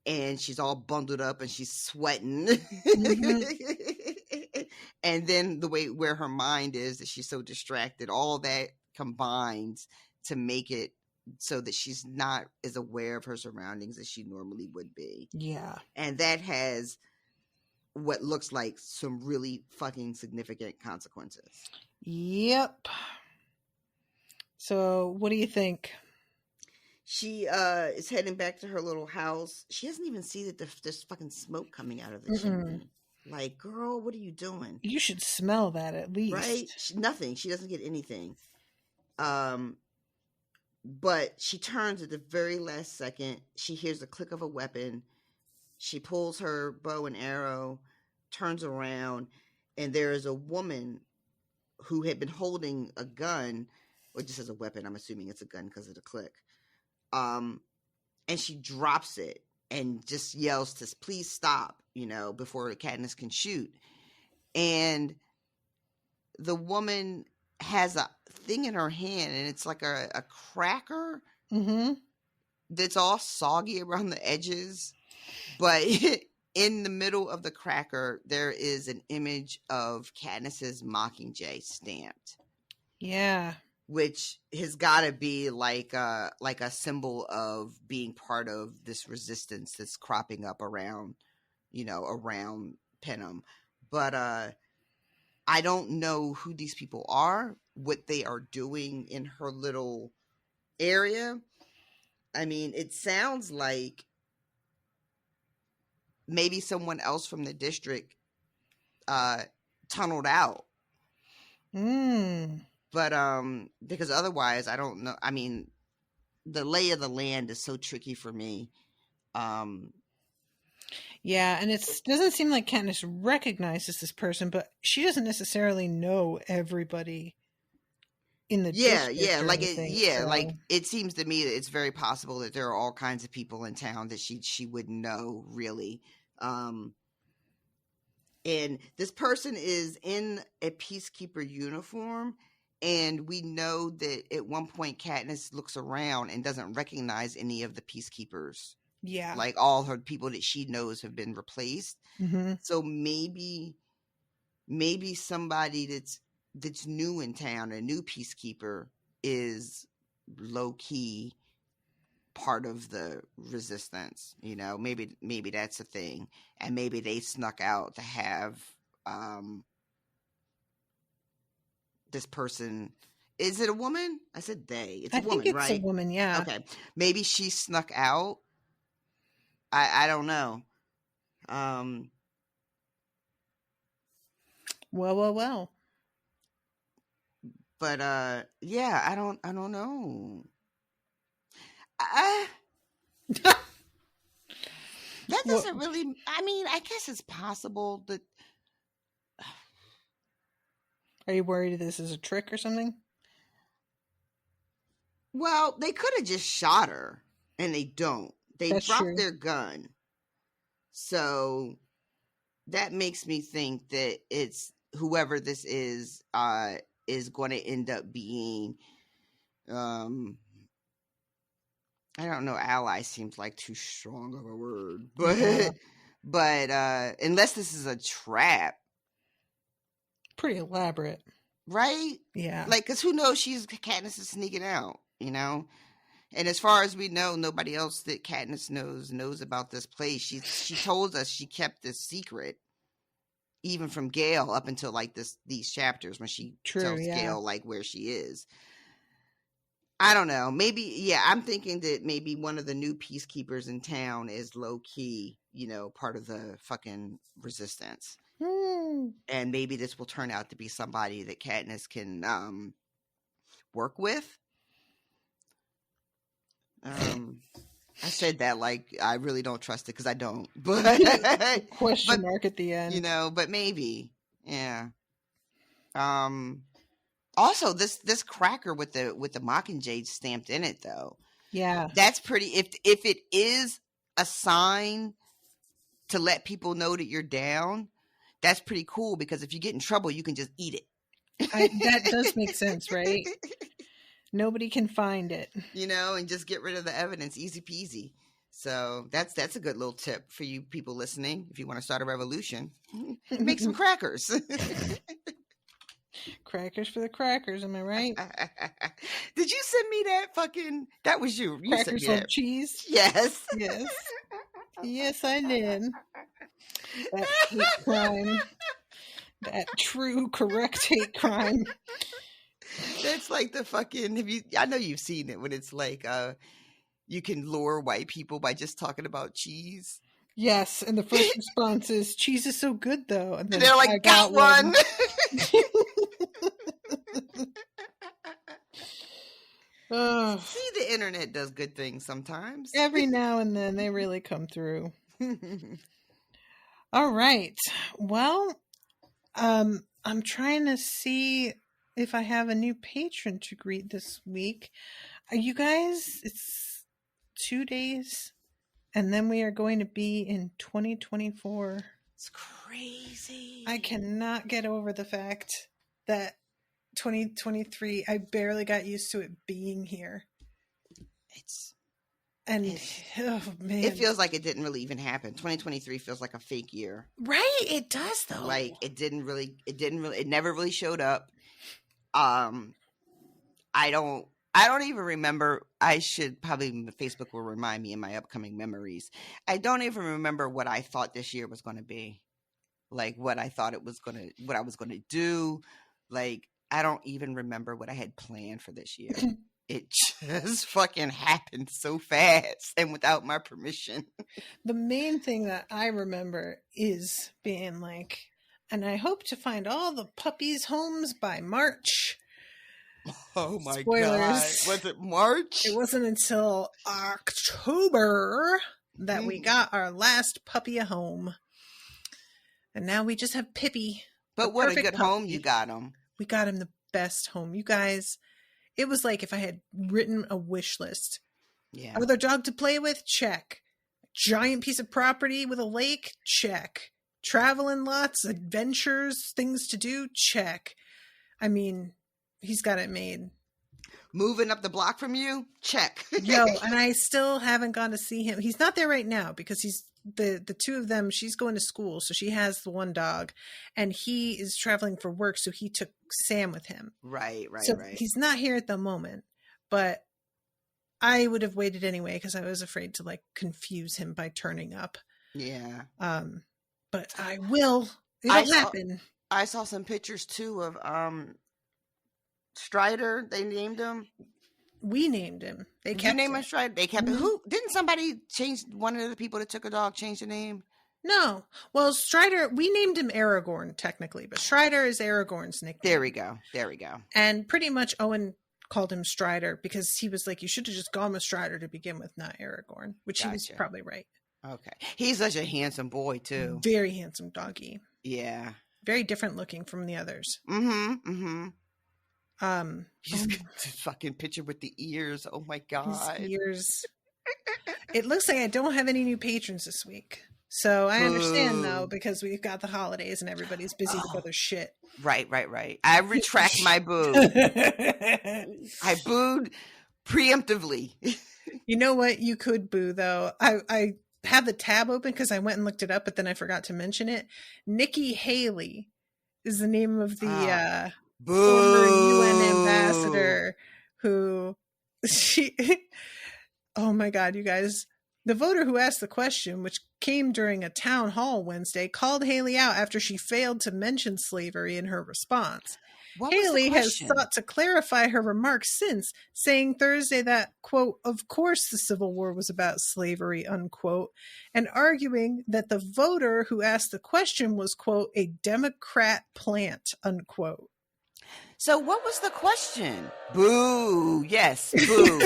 and she's all bundled up and she's sweating. Mm-hmm. And then the way where her mind is, that she's so distracted, all that combines to make it so that she's not as aware of her surroundings as she normally would be. Yeah. And that has what looks like some really fucking significant consequences. Yep. So what do you think? She is heading back to her little house. She doesn't even see that there's fucking smoke coming out of the chimney. Like, girl, what are you doing? You should smell that at least. Right? Nothing. She doesn't get anything. But she turns at the very last second. She hears the click of a weapon. She pulls her bow and arrow, turns around, and there is a woman who had been holding a gun, or just as a weapon. I'm assuming it's a gun because of the click. And she drops it and just yells to please stop, before Katniss can shoot. And the woman has a thing in her hand, and it's like a cracker that's all soggy around the edges. But in the middle of the cracker, there is an image of Katniss's Mockingjay stamped. Yeah. Which has got to be like a symbol of being part of this resistance that's cropping up around Panem. But I don't know who these people are, what they are doing in her little area. I mean, it sounds like maybe someone else from the district tunneled out. But because otherwise I don't know. I mean, the lay of the land is so tricky for me. Yeah, and it doesn't seem like Katniss recognizes this person, but she doesn't necessarily know everybody in the district. Yeah, like like it seems to me that it's very possible that there are all kinds of people in town that she wouldn't know really. And this person is in a peacekeeper uniform, and we know that at one point Katniss looks around and doesn't recognize any of the peacekeepers. Yeah. Like all her people that she knows have been replaced. Mm-hmm. So maybe somebody that's new in town, a new peacekeeper, is low key part of the resistance. Maybe that's a thing, and maybe they snuck out to have this person. Is it a woman? I said they. It's a woman, right? I think it's a woman, yeah. Okay. Maybe she snuck out. I don't know. Well. But yeah, I don't know. That doesn't really. I mean, I guess it's possible that. Are you worried this is a trick or something? Well, they could have just shot her, and they don't. They dropped their gun. So that makes me think that it's whoever this is going to end up being, I don't know, ally seems like too strong of a word, but unless this is a trap. Pretty elaborate. Right? Yeah. Like, because who knows, Katniss is sneaking out, And as far as we know, nobody else that Katniss knows about this place. She told us she kept this secret, even from Gale up until like these chapters when she tells Gale like where she is. I don't know. Maybe I'm thinking that maybe one of the new peacekeepers in town is low key, part of the fucking resistance. And maybe this will turn out to be somebody that Katniss can work with. I said that like I really don't trust it because I don't. But question mark at the end. But maybe. Yeah. Also this cracker with the Mockingjay stamped in it though. Yeah. That's pretty if it is a sign to let people know that you're down, that's pretty cool because if you get in trouble, you can just eat it. That does make sense, right? Nobody can find it. And just get rid of the evidence. Easy peasy. So that's a good little tip for you people listening. If you want to start a revolution, make some crackers. Crackers for the crackers, am I right? Did you send me that fucking... That was you. You crackers sent me on cheese? Yes. Yes. Yes, I did. That hate crime. That true, correct hate crime. That's like the fucking... I know you've seen it when it's like... you can lure white people by just talking about cheese. Yes, and the first response is, cheese is so good, though. And then they're like, got one. See, the internet does good things sometimes. Every now and then, they really come through. All right. Well, I'm trying to see if I have a new patron to greet this week. You guys, it's 2 days, and then we are going to be in 2024. It's crazy. I cannot get over the fact that 2023, I barely got used to it being here. Oh man, it feels like it didn't really even happen. 2023 feels like a fake year. Right? It does, though. Like it never really showed up. I don't even remember. I should probably, Facebook will remind me in my upcoming memories. I don't even remember what I thought this year was going to be. Like what I thought what I was going to do. Like, I don't even remember what I had planned for this year. It just fucking happened so fast and without my permission. The main thing that I remember is being like, and I hope to find all the puppies' homes by March. Oh my Spoilers. God. Was it March? It wasn't until October that we got our last puppy a home. And now we just have Pippi. But what a good home you got him. We got him the best home. You guys, it was like if I had written a wish list. Yeah. Another dog to play with? Check. Giant piece of property with a lake? Check. Traveling lots, adventures, things to do? Check. I mean, he's got it made. Moving up the block from you? Check. Yo, and I still haven't gone to see him. He's not there right now because he's the two of them, she's going to school, so she has the one dog, and he is traveling for work, so he took Sam with him. Right. So he's not here at the moment, but I would have waited anyway because I was afraid to like confuse him by turning up. Yeah. But I will. It'll happen. I saw some pictures too of Strider. They named him. We named him. They Did kept you name him. him Strider? They kept him. Who didn't somebody change? One of the people that took a dog changed the name. No. Well, Strider, we named him Aragorn technically, but Strider is Aragorn's nickname. There we go. And pretty much Owen called him Strider because he was like, you should have just gone with Strider to begin with, not Aragorn, which he was probably right. Okay. He's such a handsome boy too. Very handsome doggy. Yeah. Very different looking from the others. He's fucking picture with the ears. Oh my God. His ears. It looks like I don't have any new patrons this week. So I understand though, because we've got the holidays and everybody's busy with other shit. Right. I retract my boo. I booed preemptively. You know what? You could boo though. I have the tab open because I went and looked it up, but then I forgot to mention it. Nikki Haley is the name of the former UN ambassador who oh my God, you guys. The voter who asked the question, which came during a town hall Wednesday, called Haley out after she failed to mention slavery in her response. Haley has sought to clarify her remarks since, saying Thursday that, quote, of course the Civil War was about slavery, unquote, and arguing that the voter who asked the question was, quote, a Democrat plant, unquote. So what was the question? Boo. Yes, boo.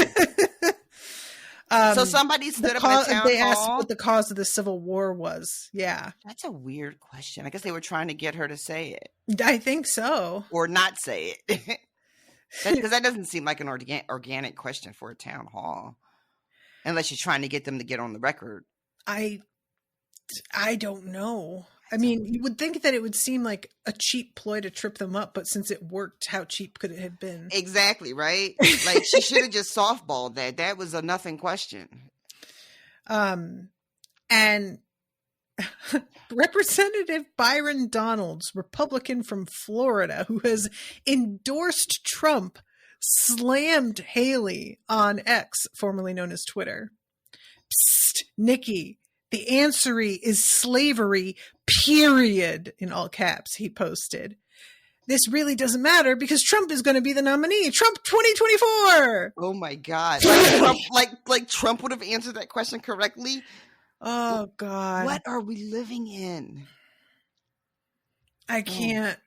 So somebody stood up at a town They asked hall? what the cause of the Civil War was. Yeah. That's a weird question. I guess they were trying to get her to say it. I think so. Or not say it. Because that doesn't seem like an organic question for a town hall. Unless you're trying to get them to get on the record. I don't know. I mean, you would think that it would seem like a cheap ploy to trip them up, but since it worked, how cheap could it have been? Exactly, right? Like, she should have just softballed that. That was a nothing question. And Representative Byron Donalds, Republican from Florida, who has endorsed Trump, slammed Haley on X, formerly known as Twitter. Psst, Nikki, the answer is slavery, period, in all caps, he posted. This really doesn't matter because Trump is going to be the nominee. Trump 2024. Oh my God. Like Trump would have answered that question correctly. Oh God. What are we living in? I can't.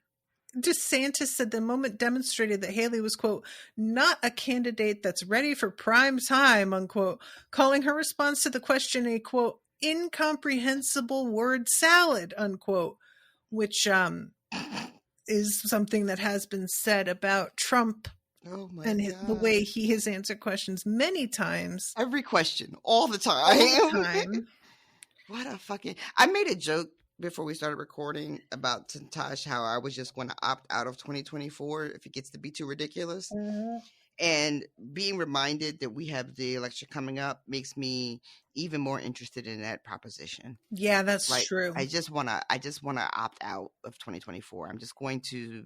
DeSantis said the moment demonstrated that Haley was, quote, not a candidate that's ready for prime time, unquote, calling her response to the question a, quote, incomprehensible word salad, unquote, which is something that has been said about Trump and the way he has answered questions many times. Every question, all the time. All the time. What a fucking... I made a joke before we started recording about Tash, how I was just going to opt out of 2024 if it gets to be too ridiculous. Mm-hmm. And being reminded that we have the election coming up makes me even more interested in that proposition. Yeah, that's true. I just want to opt out of 2024. I'm just going to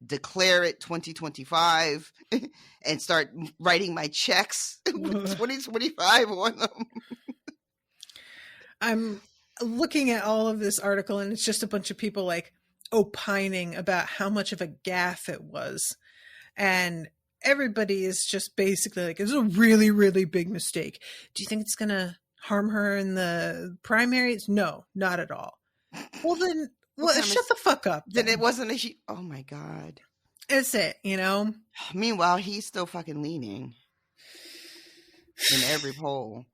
declare it 2025 and start writing my checks with 2025 on them. I'm looking at all of this article and it's just a bunch of people like opining about how much of a gaffe it was. And everybody is just basically like, it's a really, really big mistake. Do you think it's going to harm her in the primaries? No, not at all. Well, then, shut the fuck up. Then it wasn't oh my God. It's it, you know? Meanwhile, he's still fucking leaning in every poll.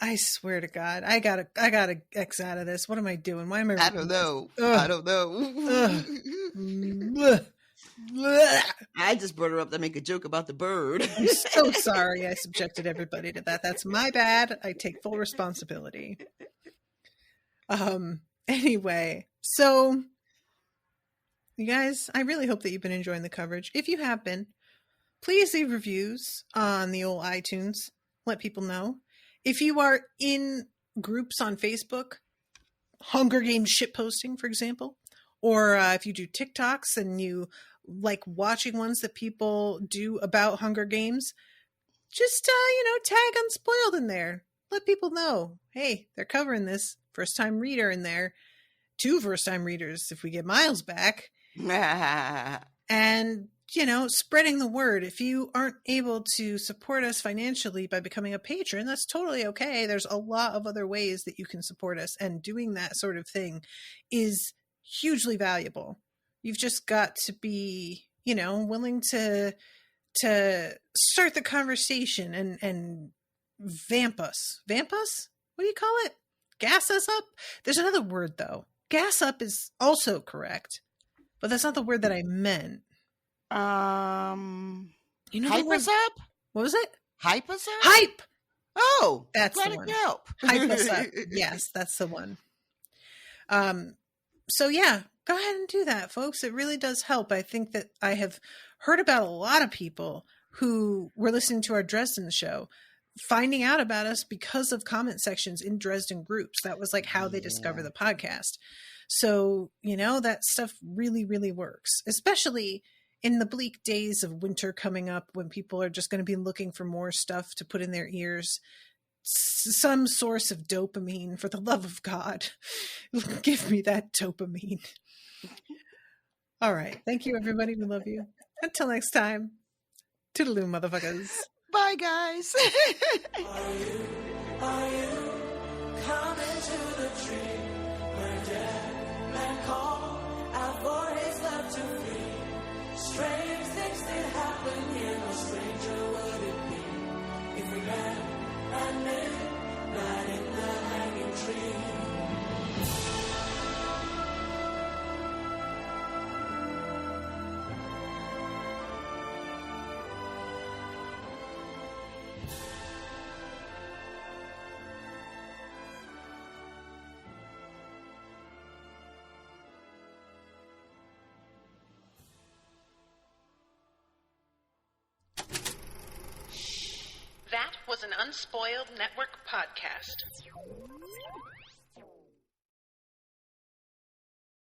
I swear to God, I gotta X out of this. What am I doing? Why am I? I don't know. I don't know. I just brought her up to make a joke about the bird. I'm so sorry I subjected everybody to that. That's my bad. I take full responsibility. Anyway, so you guys, I really hope that you've been enjoying the coverage. If you have been, please leave reviews on the old iTunes. Let people know. If you are in groups on Facebook, Hunger Games shitposting, for example, or if you do TikToks and you like watching ones that people do about Hunger Games, just, tag Unspoiled in there. Let people know, hey, they're covering this. First-time reader in there. 2 first-time readers if we get Miles back. And, spreading the word. If you aren't able to support us financially by becoming a patron, that's totally okay. There's a lot of other ways that you can support us, and doing that sort of thing is hugely valuable. You've just got to be, willing to start the conversation and vamp us. Vamp us? What do you call it? Gas us up? There's another word, though. Gas up is also correct, but that's not the word that I meant. Hype us up? What was it? Hype us up? Hype! Oh, that's the one. Hype us up. Yes, that's the one. So yeah, go ahead and do that, folks. It really does help. I think that I have heard about a lot of people who were listening to our Dresden show, finding out about us because of comment sections in Dresden groups. That was like how they discover the podcast. So, that stuff really, really works, especially in the bleak days of winter coming up when people are just going to be looking for more stuff to put in their ears. Some source of dopamine, for the love of God. Give me that dopamine. All right. Thank you, everybody. We love you. Until next time. Toodaloo, motherfuckers. Bye, guys. Are you coming to the tree where dead man called out for his love to flee? Strange things did happen here, no stranger would it be if we met at midnight in the hanging tree. Unspoiled Network podcast.